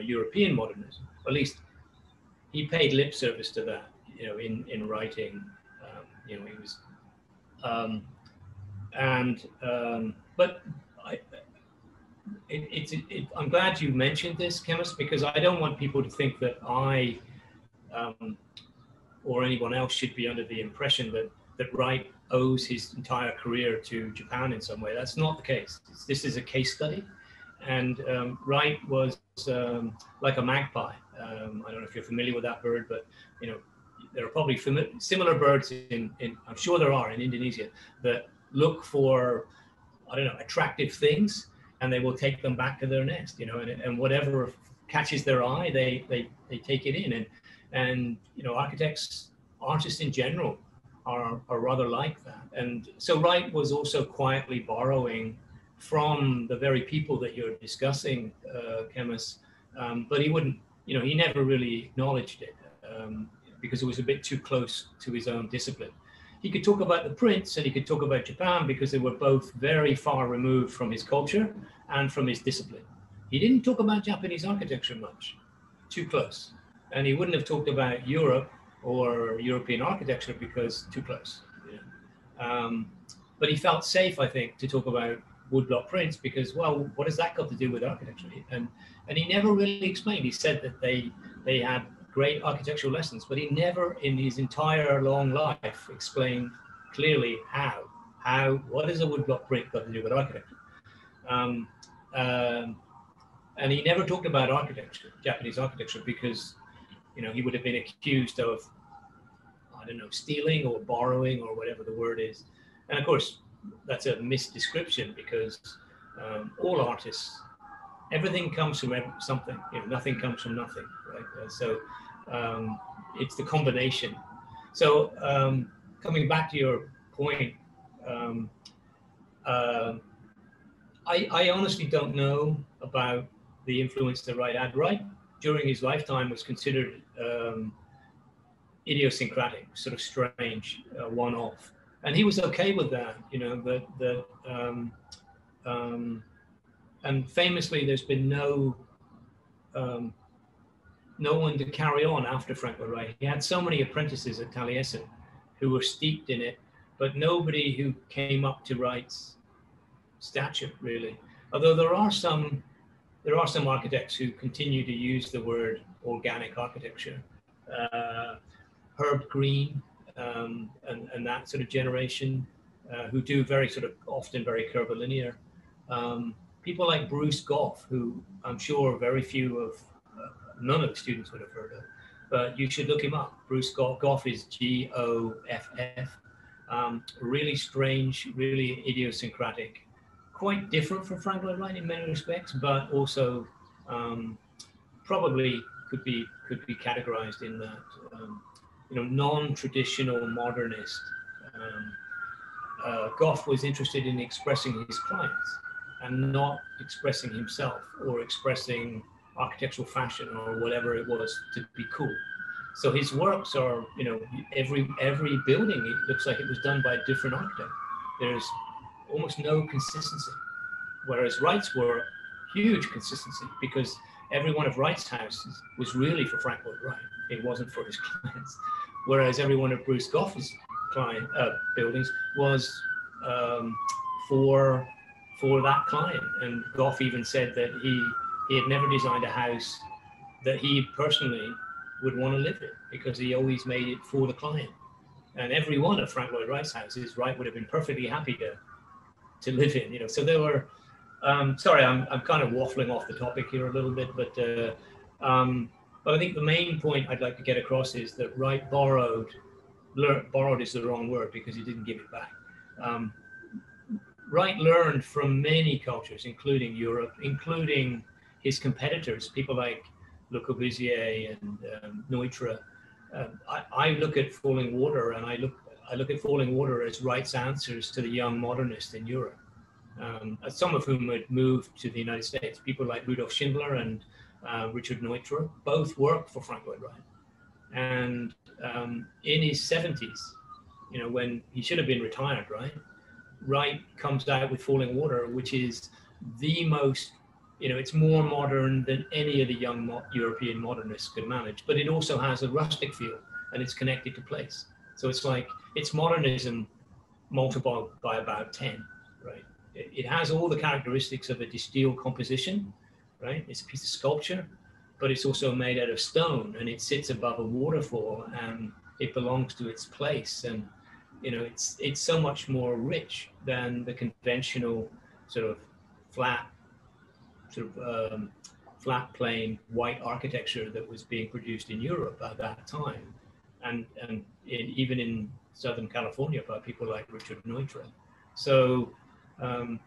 European modernism. At least he paid lip service to that, you know, in writing. You know, But I'm glad you mentioned this, Chemist, because I don't want people to think that I or anyone else should be under the impression that Wright owes his entire career to Japan in some way. That's not the case. This is a case study. And Wright was like a magpie. I don't know if you're familiar with that bird, but you know, there are probably similar birds in I'm sure there are in Indonesia that look for, I don't know, attractive things, and they will take them back to their nest, you know, and whatever catches their eye, they take it in. And you know, architects, artists in general are rather like that. And so Wright was also quietly borrowing from the very people that you're discussing, Chemist, but he wouldn't, you know, he never really acknowledged it because it was a bit too close to his own discipline. He could talk about the prints and he could talk about Japan because they were both very far removed from his culture and from his discipline. He didn't talk about Japanese architecture much, too close. And he wouldn't have talked about Europe or European architecture because too close. You know? But he felt safe, I think, to talk about woodblock prints because, well, what has that got to do with architecture? And he never really explained. He said that they had great architectural lessons, but he never in his entire long life explained clearly what is a woodblock print got to do with architecture. And he never talked about architecture, Japanese architecture, because, you know, he would have been accused of, I don't know, stealing or borrowing or whatever the word is. And of course, that's a misdescription because all artists, everything comes from something, you know, nothing comes from nothing, right? So it's the combination. So coming back to your point, I honestly don't know about the influence that Wright had. Wright, during his lifetime, was considered idiosyncratic, sort of strange, one-off. And he was okay with that, you know, and famously, there's been no one to carry on after Frank Lloyd Wright. He had so many apprentices at Taliesin who were steeped in it, but nobody who came up to Wright's stature, really. Although there are some architects who continue to use the word organic architecture. Herb Green and that sort of generation who do very sort of often very curvilinear. People like Bruce Goff, who I'm sure very few of, none of the students would have heard of, but you should look him up. Bruce Goff, Goff is Goff. Really strange, really idiosyncratic, quite different from Frank Lloyd Wright in many respects, but also probably could be categorized in that, you know, non-traditional modernist. Goff was interested in expressing his clients and not expressing himself or expressing architectural fashion or whatever it was to be cool. So his works are, you know, every building, it looks like it was done by a different architect. There's almost no consistency. Whereas Wright's work, huge consistency, because every one of Wright's houses was really for Frank Lloyd Wright. It wasn't for his clients. Whereas every one of Bruce Goff's buildings was for that client. And Goff even said that he had never designed a house that he personally would want to live in because he always made it for the client. And every one of Frank Lloyd Wright's houses, Wright would have been perfectly happy to live in. You know, so there were. Sorry, I'm kind of waffling off the topic here a little bit, but I think the main point I'd like to get across is that Wright borrowed is the wrong word because he didn't give it back. Wright learned from many cultures, including Europe, including his competitors, people like Le Corbusier and Nute. I look at Falling Water, and I look at Falling Water as Wright's answers to the young modernists in Europe, some of whom had moved to the United States. People like Rudolf Schindler and Richard Neutra both worked for Frank Lloyd Wright. And in his 70s, you know, when he should have been retired, right? Wright comes out with Falling Water, which is the most, you know, it's more modern than any of the young European modernists could manage, but it also has a rustic feel and it's connected to place. So it's like, it's modernism multiplied by about 10, right? It has all the characteristics of a distilled composition, right? It's a piece of sculpture, but it's also made out of stone, and it sits above a waterfall, and it belongs to its place. And, you know, it's so much more rich than the conventional sort of flat plain white architecture that was being produced in Europe at that time, and even in Southern California by people like Richard Nute. So, you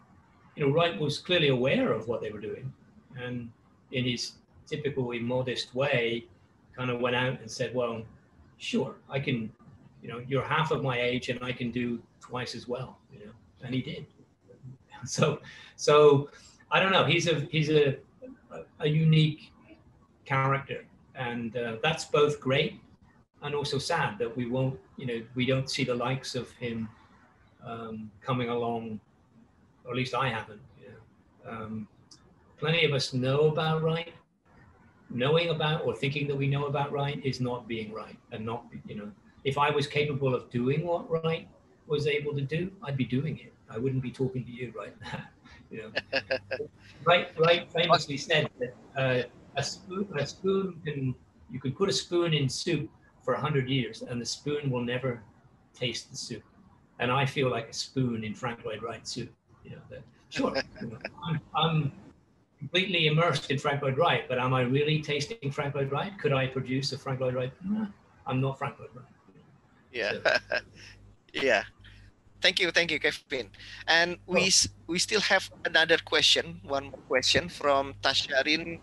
know, Wright was clearly aware of what they were doing, and in his typical immodest way, kind of went out and said, well, sure, I can, you know, you're half of my age and I can do twice as well, you know, and he did. So I don't know, he's a unique character, and that's both great and also sad that we won't, you know, we don't see the likes of him coming along, or at least I haven't. You know. Plenty of us know about Wright. Knowing about or thinking that we know about Wright is not being right, and not, you know, if I was capable of doing what Wright was able to do, I'd be doing it. I wouldn't be talking to you right now. You know, Wright famously said that a spoon you can put a spoon in soup for 100 years and the spoon will never taste the soup. And I feel like a spoon in Frank Lloyd Wright soup. You know, that, sure, you know, I'm completely immersed in Frank Lloyd Wright, but am I really tasting Frank Lloyd Wright? Could I produce a Frank Lloyd Wright? No, I'm not Frank Lloyd Wright. Yeah, So. yeah. Thank you, Kevin. And we still have another question, one question from Tasharin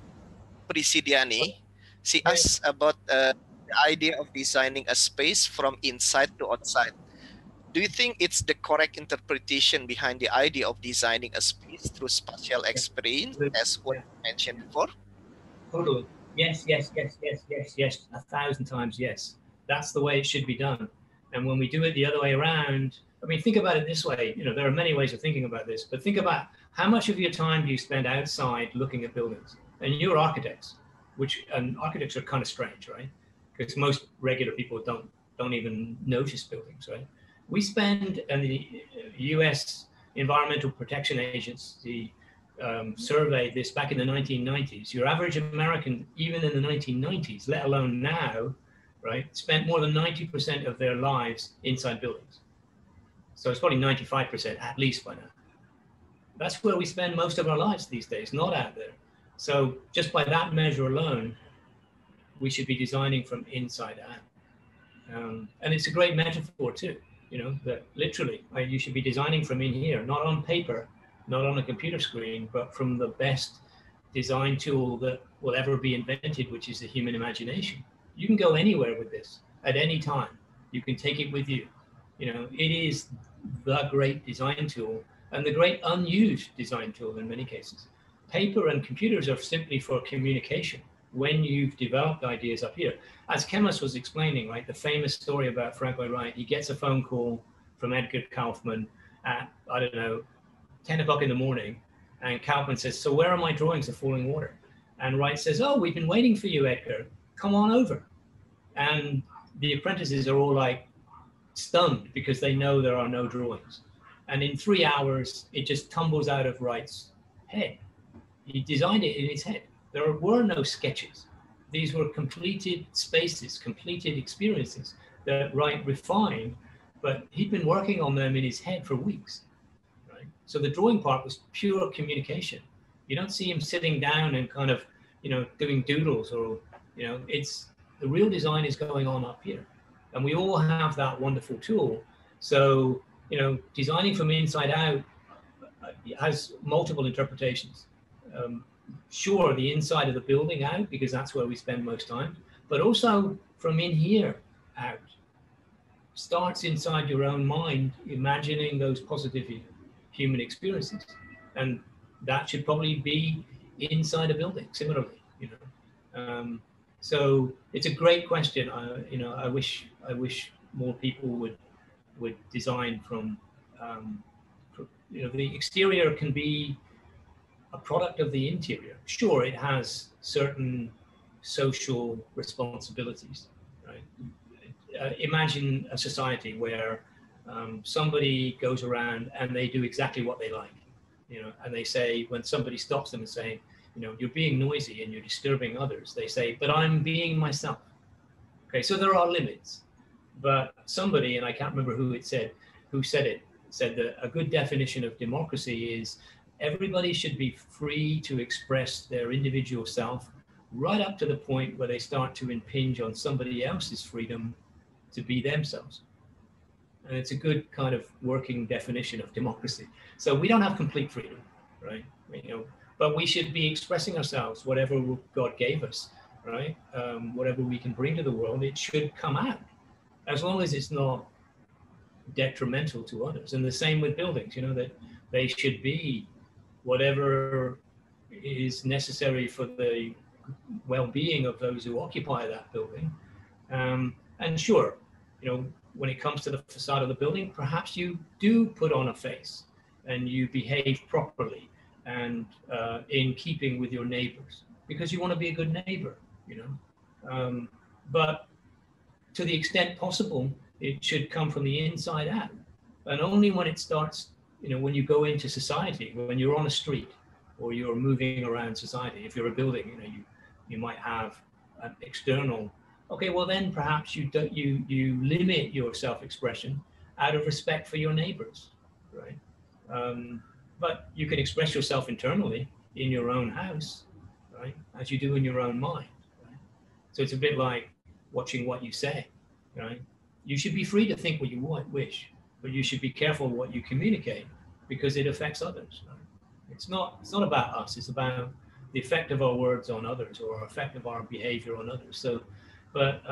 Prisidiani. She asks about the idea of designing a space from inside to outside. Do you think it's the correct interpretation behind the idea of designing a space through spatial experience, as what you mentioned before? Totally. Yes. 1,000 times yes. That's the way it should be done. And when we do it the other way around, I mean, think about it this way. You know, there are many ways of thinking about this, but think about how much of your time do you spend outside looking at buildings? And you're architects, and architects are kind of strange, right? Because most regular people don't even notice buildings, right? We spend, and the U.S. Environmental Protection Agency surveyed this back in the 1990s. Your average American, even in the 1990s, let alone now, right, spent more than 90% of their lives inside buildings. So it's probably 95% at least by now. That's where we spend most of our lives these days, not out there. So just by that measure alone, we should be designing from inside out. And it's a great metaphor too, you know, that literally you should be designing from in here, not on paper, not on a computer screen, but from the best design tool that will ever be invented, which is the human imagination. You can go anywhere with this at any time. You can take it with you. You know, it is the great design tool and the great unused design tool in many cases. Paper and computers are simply for communication when you've developed ideas up here. As Kemas was explaining, right, the famous story about Frank Lloyd Wright, he gets a phone call from Edgar Kaufman at, I don't know, 10 o'clock in the morning, and Kaufman says, so where are my drawings of falling water? And Wright says, oh, we've been waiting for you, Edgar. Come on over. And the apprentices are all like stunned because they know there are no drawings. And in 3 hours, it just tumbles out of Wright's head. He designed it in his head. There were no sketches. These were completed spaces, completed experiences that Wright refined, but he'd been working on them in his head for weeks. Right? So the drawing part was pure communication. You don't see him sitting down and kind of, you know, doing doodles or, you know, it's the real design is going on up here. And we all have that wonderful tool. So, you know, designing from inside out has multiple interpretations. Sure, the inside of the building out, because that's where we spend most time, but also from in here out. Starts inside your own mind, imagining those positive human experiences. And that should probably be inside a building, similarly, you know. So it's a great question. You know, I wish more people would design from, you know, the exterior can be a product of the interior. Sure, it has certain social responsibilities, right? Imagine a society where somebody goes around and they do exactly what they like, and they say, when somebody stops them and saying, you're being noisy and you're disturbing others, they say, but I'm being myself. Okay, so there are limits, but somebody, and I can't remember who said that a good definition of democracy is everybody should be free to express their individual self right up to the point where they start to impinge on somebody else's freedom to be themselves. And it's a good kind of working definition of democracy. So we don't have complete freedom, right? But we should be expressing ourselves, whatever God gave us, right? Whatever we can bring to the world, it should come out, as long as it's not detrimental to others. And the same with buildings, that they should be whatever is necessary for the well-being of those who occupy that building. And sure, when it comes to the facade of the building, perhaps you do put on a face and you behave properly and in keeping with your neighbors, because you want to be a good neighbor, but to the extent possible, it should come from the inside out. And only when it starts, when you go into society, when you're on a street or you're moving around society, if you're a building, you might have an external, okay, well then perhaps you limit your self-expression out of respect for your neighbors, right? But you can express yourself internally in your own house, right? As you do in your own mind, right? So it's a bit like watching what you say, right? You should be free to think what you wish, but you should be careful what you communicate, because it affects others, right? It's not about us, it's about the effect of our words on others, or effect of our behavior on others. So, but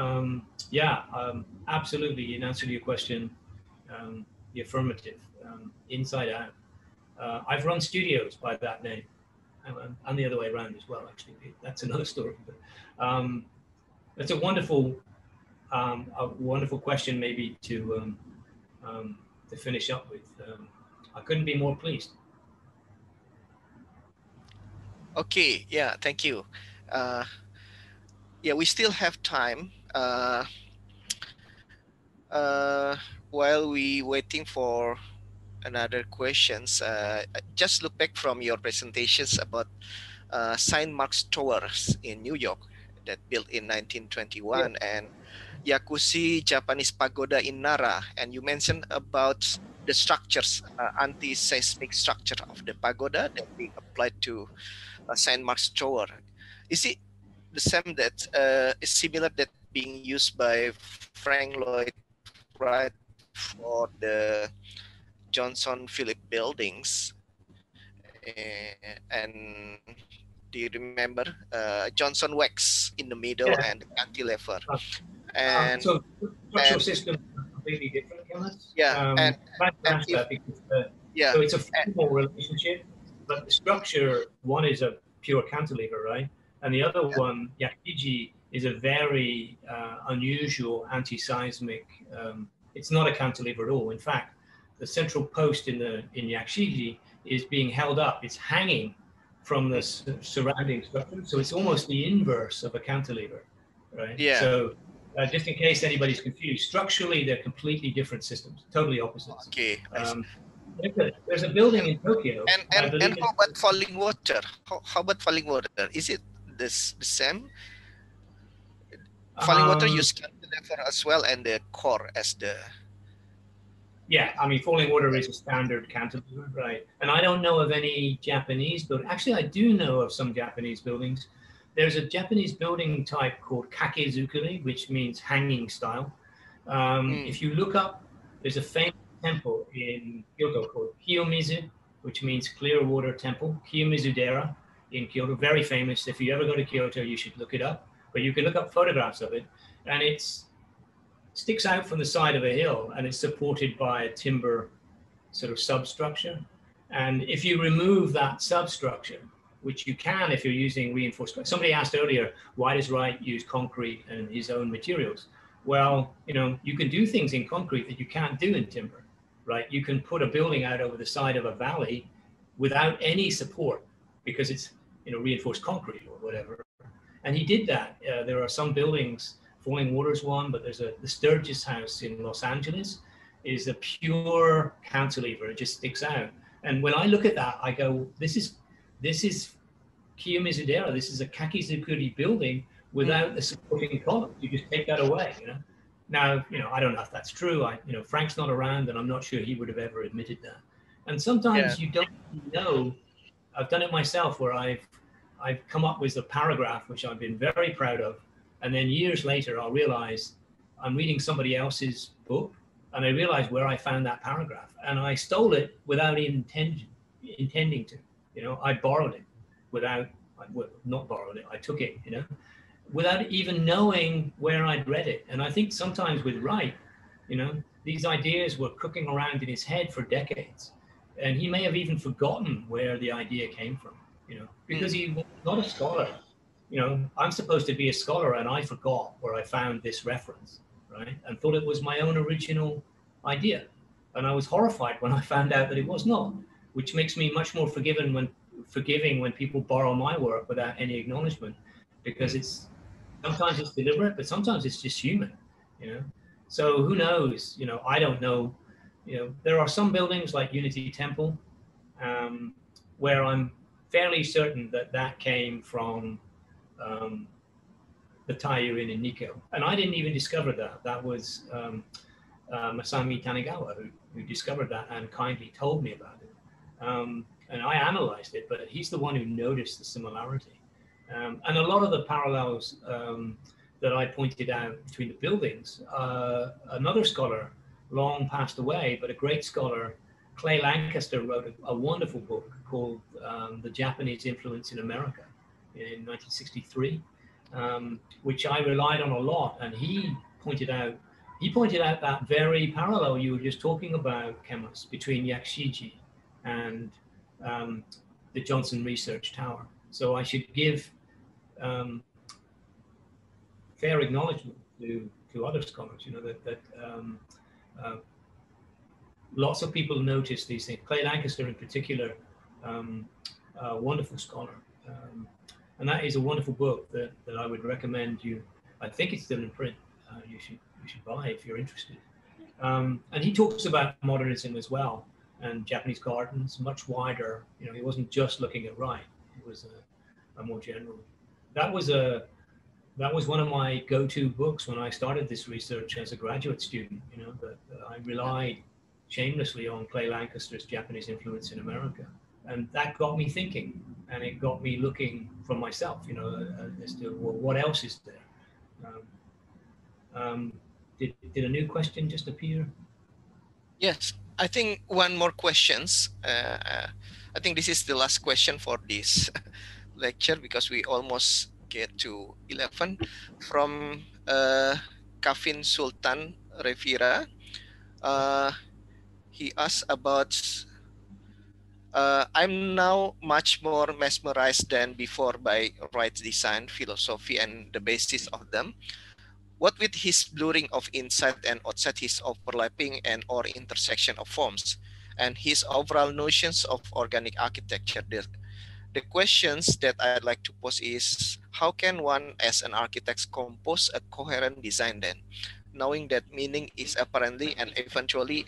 absolutely, in answer to your question, the affirmative, inside out. I've run studios by that name, and the other way around as well, actually. That's another story. But it's a wonderful question, maybe to finish up with. I couldn't be more pleased. Okay, yeah, thank you. Yeah, we still have time. While we waiting for another questions, just look back from your presentations about St. Mark's Towers in New York that built in 1921, and Yakushi Japanese pagoda in Nara, and you mentioned about the structures, anti-seismic structure of the pagoda that being applied to St. Mark's Tower. Is it the same that is similar that being used by Frank Lloyd Wright for the Johnson Philip buildings? And do you remember Johnson Wax in the middle and the cantilever? And so structural systems are completely different, Jonas. Yeah, so it's a formal relationship, but the structure, one is a pure cantilever, right? And the other one, Yakiji, is a very unusual anti-seismic. It's not a cantilever at all. In fact, the central post in Yakiji is being held up. It's hanging from the surrounding structure. So it's almost the inverse of a cantilever, right? Yeah. So just in case anybody's confused, structurally, they're completely different systems, totally opposites. Okay. There's a building in Tokyo. And how about falling water? How about falling water? Is it the same? Falling water use cantilever as well, and the core as the. Yeah, I mean, falling water is a standard cantilever, right? And I don't know of any Japanese building. Actually, I do know of some Japanese buildings. There's a Japanese building type called kakezukuri, which means hanging style. If you look up, there's a famous temple in Kyoto called Kiyomizu, which means clear water temple, Kiyomizu-dera in Kyoto, very famous. If you ever go to Kyoto, you should look it up. But you can look up photographs of it, and it sticks out from the side of a hill, and it's supported by a timber sort of substructure. And if you remove that substructure, which you can if you're using reinforced. Somebody asked earlier, why does Wright use concrete and his own materials? Well, you can do things in concrete that you can't do in timber, right? You can put a building out over the side of a valley without any support because it's, reinforced concrete or whatever. And he did that. There are some buildings, Falling Water's one, but there's the Sturgis House in Los Angeles. is a pure cantilever. It just sticks out. And when I look at that, I go, this is Kiyomizu-dera. This is a kakizukuri building without the supporting column. You just take that away, you know. Now, you know, I don't know if that's true. You know, Frank's not around, and I'm not sure he would have ever admitted that. And sometimes you don't know. I've done it myself, where I've come up with a paragraph which I've been very proud of, and then years later I'll realize I'm reading somebody else's book, and I realize where I found that paragraph, and I stole it without intending to. You know, I borrowed it without, well, not borrowed it. I took it, you know, without even knowing where I'd read it. And I think sometimes with Wright, you know, these ideas were cooking around in his head for decades. And he may have even forgotten where the idea came from, you know, because he was not a scholar. You know, I'm supposed to be a scholar, and I forgot where I found this reference, right? And thought it was my own original idea. And I was horrified when I found out that it was not, which makes me much more forgiving when people borrow my work without any acknowledgement, because sometimes it's deliberate, but sometimes it's just human, you know? So who knows, you know, I don't know, you know, there are some buildings like Unity Temple, where I'm fairly certain that came from the Taiyu in Nikko. And I didn't even discover that. That was Masami Tanigawa who discovered that and kindly told me about it. And I analyzed it, but he's the one who noticed the similarity. And a lot of the parallels that I pointed out between the buildings, another scholar long passed away, but a great scholar, Clay Lancaster, wrote a wonderful book called The Japanese Influence in America in 1963, which I relied on a lot. And he pointed out that very parallel you were just talking about, Kemas, between Yakushiji and the Johnson Research Tower. So I should give fair acknowledgement to other scholars, you know, that lots of people notice these things. Clay Lancaster in particular, a wonderful scholar. And that is a wonderful book that I would recommend you. I think it's still in print. You should buy if you're interested. And he talks about modernism as well, and Japanese gardens, much wider. You know, he wasn't just looking at Wright. It was a more general. That was one of my go-to books when I started this research as a graduate student. You know, that I relied shamelessly on Clay Lancaster's Japanese Influence in America, and that got me thinking, and it got me looking for myself. You know, as to, well, what else is there. Did a new question just appear? Yes, I think one more questions. I think this is the last question for this lecture, because we almost get to 11. From Kavin Sultan Revira. He asked about, I'm now much more mesmerized than before by Wright's design, philosophy, and the basis of them. What with his blurring of inside and outside, his overlapping and or intersection of forms, and his overall notions of organic architecture, the questions that I'd like to pose is, how can one as an architect compose a coherent design then, knowing that meaning is apparently and eventually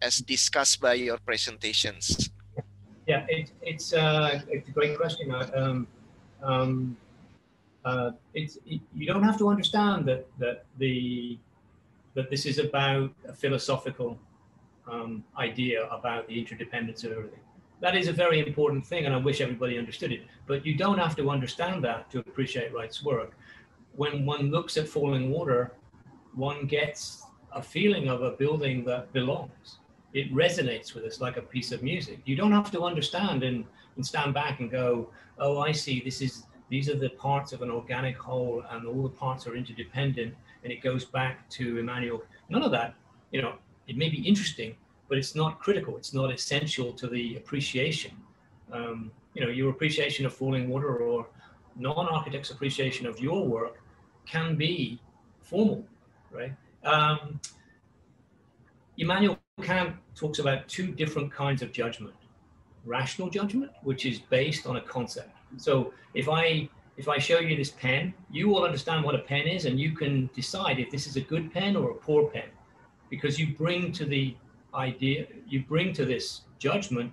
as discussed by your presentations? Yeah, it's a great question. You don't have to understand that this is about a philosophical idea about the interdependence of everything. That is a very important thing, and I wish everybody understood it. But you don't have to understand that to appreciate Wright's work. When one looks at Falling Water, one gets a feeling of a building that belongs. It resonates with us like a piece of music. You don't have to understand and stand back and go, oh, I see, these are the parts of an organic whole, and all the parts are interdependent, and it goes back to Emmanuel. None of that, you know, it may be interesting, but it's not critical. It's not essential to the appreciation. You know, your appreciation of Falling Water or non-architect's appreciation of your work can be formal, right? Immanuel Kant talks about two different kinds of judgment. Rational judgment, which is based on a concept. So if I show you this pen, you will understand what a pen is, and you can decide if this is a good pen or a poor pen, because you bring to the idea, you bring to this judgment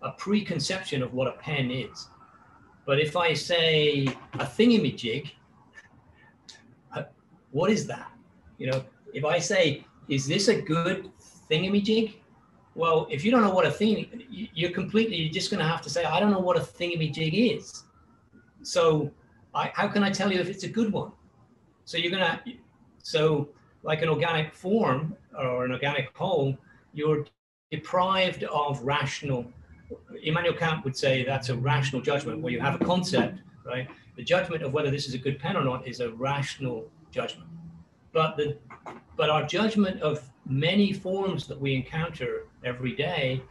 a preconception of what a pen is. But if I say a thingamajig, what is that? You know, if I say, is this a good thingamajig? Well, if you don't know what a thing, you're just going to have to say, I don't know what a thingamajig is. So how can I tell you if it's a good one? So so like an organic form or an organic whole, you're deprived of rational. Immanuel Kant would say that's a rational judgment where you have a concept, right? The judgment of whether this is a good pen or not is a rational judgment. But our judgment of many forms that we encounter every day,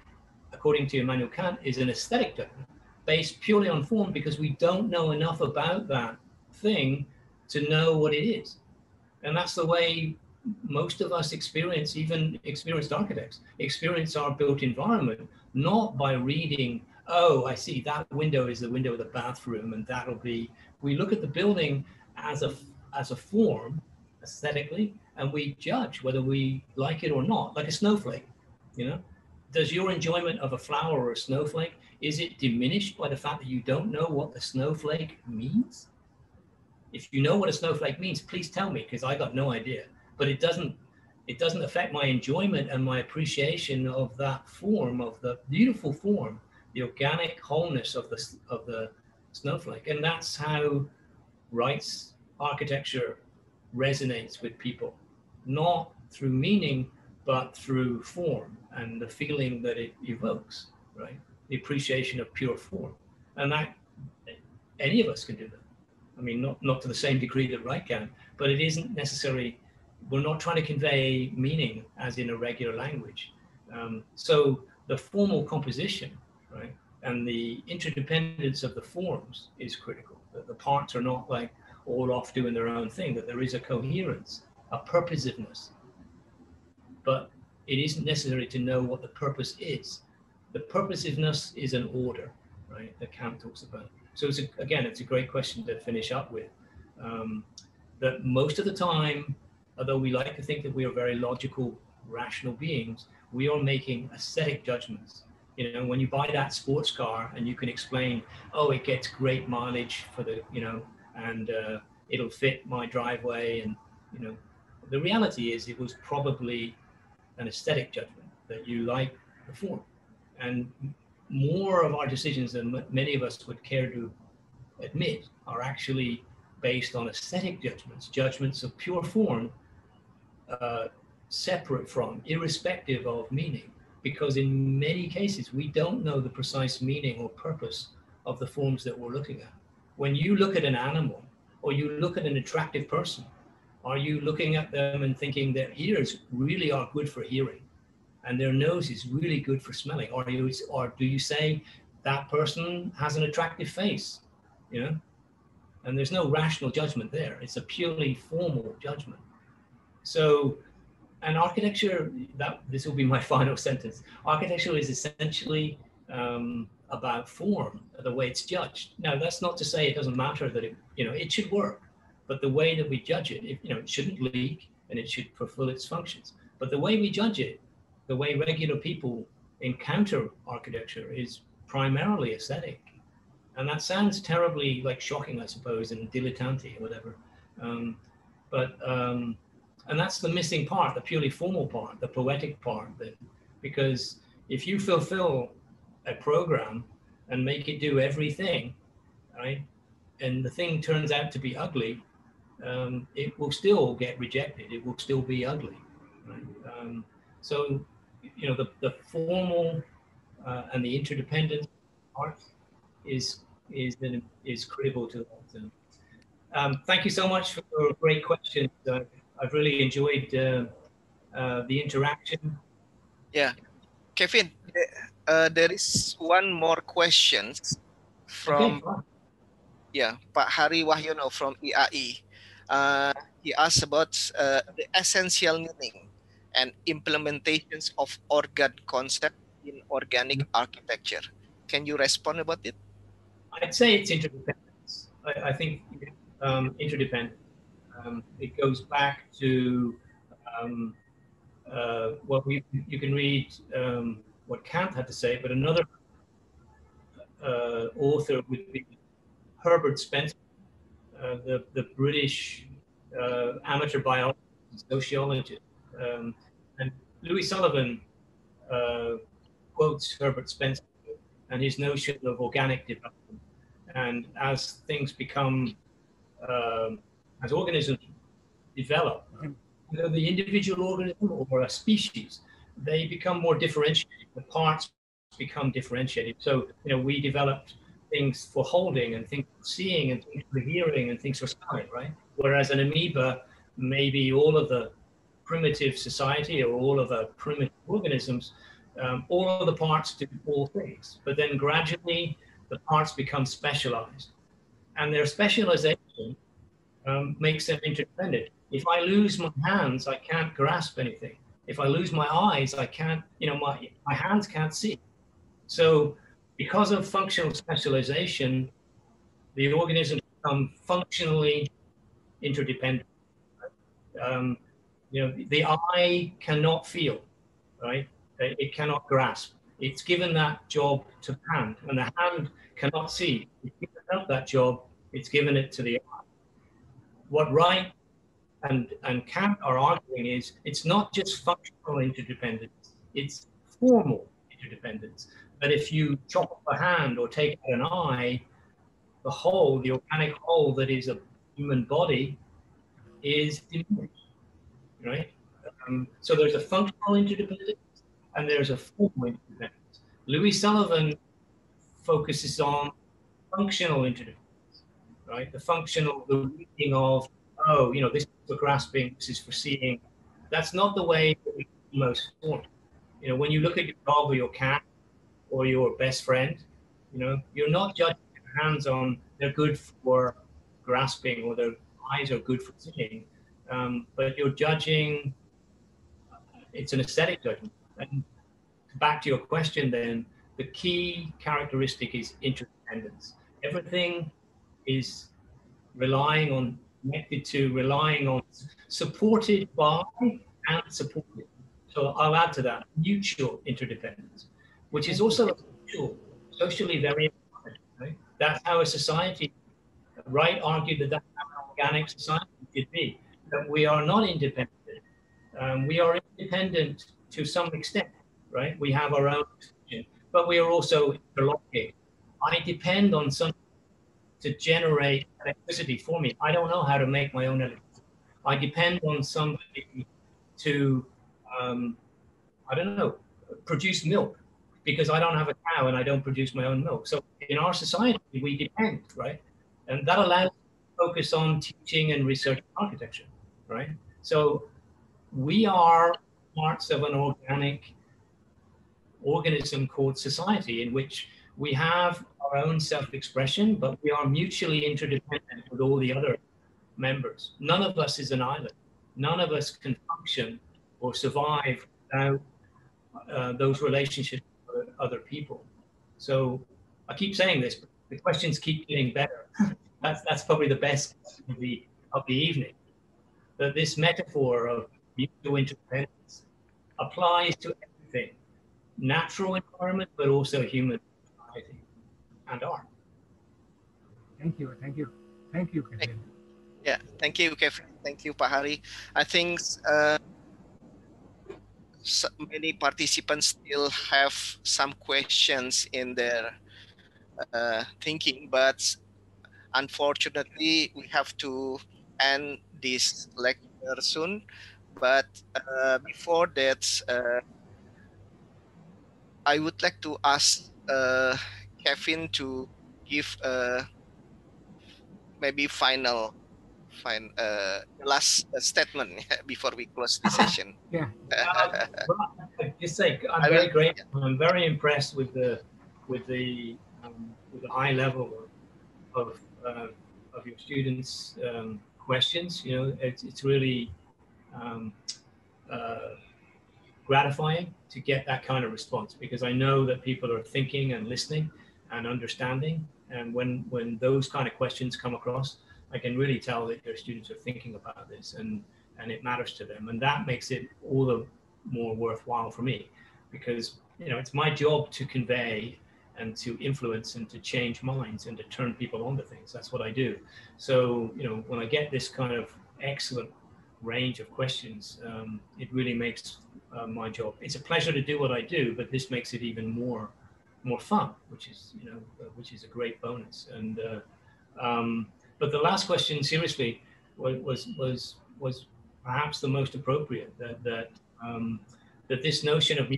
according to Immanuel Kant, is an aesthetic judgment based purely on form, because we don't know enough about that thing to know what it is. And that's the way most of us experience, even experienced architects, experience our built environment, not by reading, oh, I see that window is the window of the bathroom, and that'll be, we look at the building as a form aesthetically, and we judge whether we like it or not, like a snowflake. You know, does your enjoyment of a flower or a snowflake, is it diminished by the fact that you don't know what the snowflake means? If you know what a snowflake means, please tell me, because I got no idea. But it doesn't affect my enjoyment and my appreciation of that form, of the beautiful form, the organic wholeness of the snowflake. And that's how Wright's architecture resonates with people, not through meaning, but through form and the feeling that it evokes, right? The appreciation of pure form. And that any of us can do that. I mean, not to the same degree that Wright can, but it isn't necessarily, we're not trying to convey meaning as in a regular language. So the formal composition, right, and the interdependence of the forms is critical. That the parts are not like all off doing their own thing, that there is a coherence, a purposiveness. But it isn't necessary to know what the purpose is. The purposiveness is an order, right, that Kant talks about. So it's a great question to finish up with. That most of the time, although we like to think that we are very logical, rational beings, we are making aesthetic judgments. You know, when you buy that sports car and you can explain, oh, it gets great mileage for the, you know, and it'll fit my driveway, and, you know, the reality is it was probably an aesthetic judgment, that you like the form. And more of our decisions than many of us would care to admit are actually based on aesthetic judgments of pure form, separate from, irrespective of meaning. Because in many cases, we don't know the precise meaning or purpose of the forms that we're looking at. When you look at an animal, or you look at an attractive person, are you looking at them and thinking their ears really are good for hearing, and their nose is really good for smelling? Or do you say that person has an attractive face, you know? And there's no rational judgment there. It's a purely formal judgment. So, and architecture, this will be my final sentence. Architecture is essentially about form, the way it's judged. Now, that's not to say it doesn't matter that it should work, but the way that we judge it, it shouldn't leak, and it should fulfill its functions. But the way we judge it, the way regular people encounter architecture, is primarily aesthetic. And that sounds terribly like shocking, I suppose, and dilettante or whatever. And that's the missing part, the purely formal part, the poetic part. Because if you fulfill a program and make it do everything, right, and the thing turns out to be ugly, it will still get rejected. It will still be ugly, right? So, the formal and the interdependent part is critical to that. Thank you so much for your great questions. I've really enjoyed the interaction. Yeah, Kevin, there is one more question from Pak Hari Wahyono from IAI. He asked about the essential meaning and implementations of organ concept in organic architecture. Can you respond about it? I'd say it's interdependence. I think interdependent. It goes back to well, you can read what Kant had to say, but another author would be Herbert Spencer, the British amateur biologist and sociologist. And Louis Sullivan quotes Herbert Spencer and his notion of organic development. And as things become, as organisms develop, whether the individual organism or a species, they become more differentiated. The parts become differentiated. So, we developed things for holding and things for seeing and things for hearing and things for smelling, right? Whereas an amoeba, maybe all of the primitive society or all of the primitive organisms, all of the parts do all things. But then gradually the parts become specialized. And their specialization makes them interdependent. If I lose my hands, I can't grasp anything. If I lose my eyes, I can't, my hands can't see. So because of functional specialization, the organisms become functionally interdependent. The eye cannot feel, right? It cannot grasp. It's given that job to the hand, and the hand cannot see. It's given up that job, it's given it to the eye. What Wright and Kant are arguing is it's not just functional interdependence, it's formal interdependence. That if you chop off a hand or take out an eye, the whole, the organic whole that is a human body is diminished, right? So there's a functional interdependence and there's a formal interdependence. Louis Sullivan focuses on functional interdependence, right? The functional, the reading of, this is for grasping, this is for seeing. That's not the way that we most form. When you look at your dog or your cat or your best friend, you're not judging their hands on they're good for grasping or their eyes are good for seeing, but you're judging, it's an aesthetic judgment. And back to your question then, the key characteristic is interdependence. Everything is relying on, supported by and supported. So I'll add to that, mutual interdependence, which is also socially very important. Right? That's how a society, Wright argued that that's how an organic society should be, that we are not independent. We are independent to some extent, right? We have our own decision, but we are also interlocking. I depend on something to generate electricity for me. I don't know how to make my own electricity. I depend on somebody to, produce milk because I don't have a cow and I don't produce my own milk. So in our society, we depend, right? And that allows us to focus on teaching and research architecture, right? So we are parts of an organic organism called society in which we have our own self-expression, but we are mutually interdependent with all the other members. None of us is an island. None of us can function or survive without those relationships with other people. So I keep saying this, but the questions keep getting better. That's probably the best of the evening. That this metaphor of mutual interdependence applies to everything, natural environment, but also human society and art. Thank you, Kevin. Yeah, thank you, Kevin. Thank you, Pak Hari. I think so many participants still have some questions in their thinking, but unfortunately, we have to end this lecture soon. But before that, I would like to ask Kevin to give maybe last statement before we close the session. Yeah. Just say I'm very grateful. I'm very impressed with the high level of your students' questions. It's really gratifying to get that kind of response because I know that people are thinking and listening and understanding. And when those kind of questions come across, I can really tell that your students are thinking about this and it matters to them. And that makes it all the more worthwhile for me, because it's my job to convey and to influence and to change minds and to turn people onto things. That's what I do. So when I get this kind of excellent range of questions, it really makes my job. It's a pleasure to do what I do, but this makes it even more fun, which is a great bonus. And but the last question, seriously, was perhaps the most appropriate. That this notion of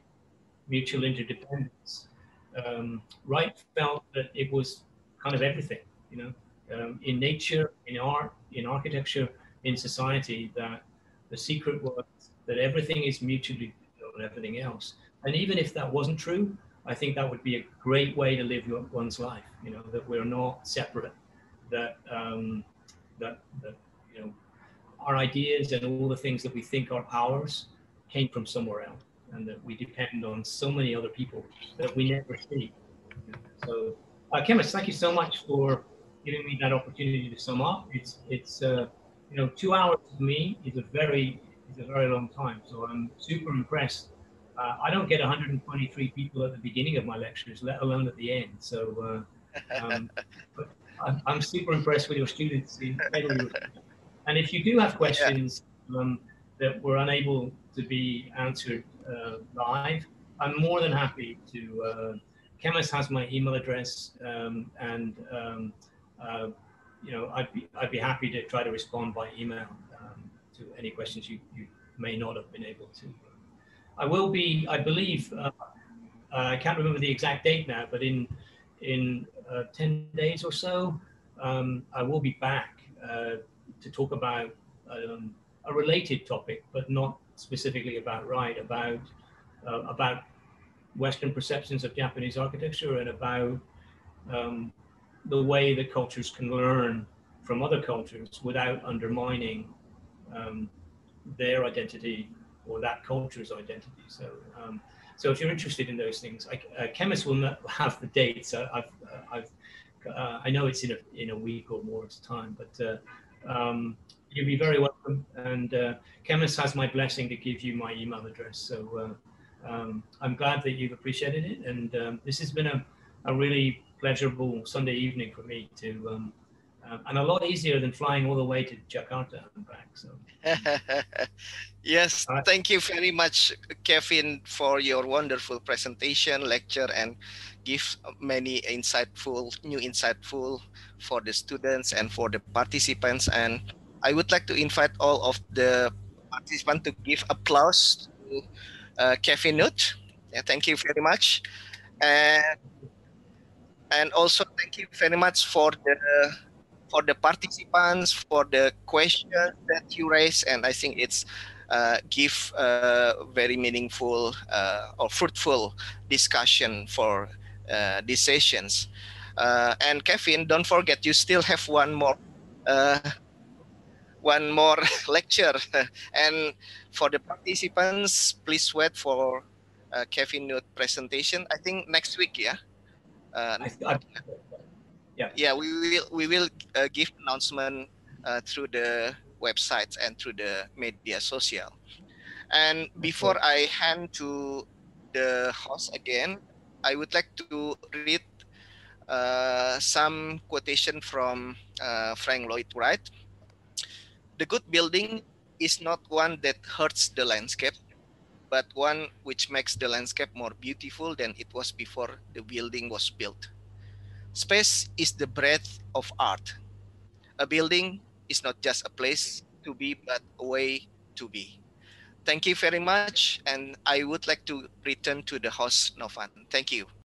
mutual interdependence, Wright felt that it was kind of everything, in nature, in art, in architecture, in society, that the secret was that everything is mutually and everything else. And even if that wasn't true, I think that would be a great way to live one's life, that we're not separate, that our ideas and all the things that we think are ours came from somewhere else, and that we depend on so many other people that we never see. So, chemists, thank you so much for giving me that opportunity to sum up. It's 2 hours to me is a very long time. So I'm super impressed. I don't get 123 people at the beginning of my lectures, let alone at the end. So but I'm super impressed with your students. And if you do have questions that were unable to be answered live, I'm more than happy to. Chemist has my email address, and I'd be happy to try to respond by email to any questions you may not have been able to. I will be, I believe, I can't remember the exact date now, but in 10 days or so, I will be back to talk about a related topic, but not specifically about Wright, about Western perceptions of Japanese architecture, and about the way that cultures can learn from other cultures without undermining their identity or that culture's identity. So, so if you're interested in those things, chemists will not have the dates. I know it's in a week or more's time, but you'll be very welcome. And Chemist has my blessing to give you my email address. So I'm glad that you've appreciated it. And this has been a really pleasurable Sunday evening for me to, and a lot easier than flying all the way to Jakarta and back. So. Yes, thank you very much, Kevin, for your wonderful presentation, lecture, and give many new insightful for the students and for the participants. And I would like to invite all of the participants to give applause to Kevin Nute. Yeah, thank you very much. And also thank you very much for the participants, for the questions that you raised. And I think it's give very meaningful or fruitful discussion for these sessions. And Kevin, don't forget, you still have one more lecture. And for the participants, please wait for Kevin Nute presentation. I think next week, yeah. Yeah, we will give announcement through the websites and through the media social. And before I hand to the host again, I would like to read some quotation from Frank Lloyd Wright. The good building is not one that hurts the landscape, but one which makes the landscape more beautiful than it was before the building was built. Space is the breath of art. A building is not just a place to be, but a way to be. Thank you very much. And I would like to return to the host, Novan. Thank you.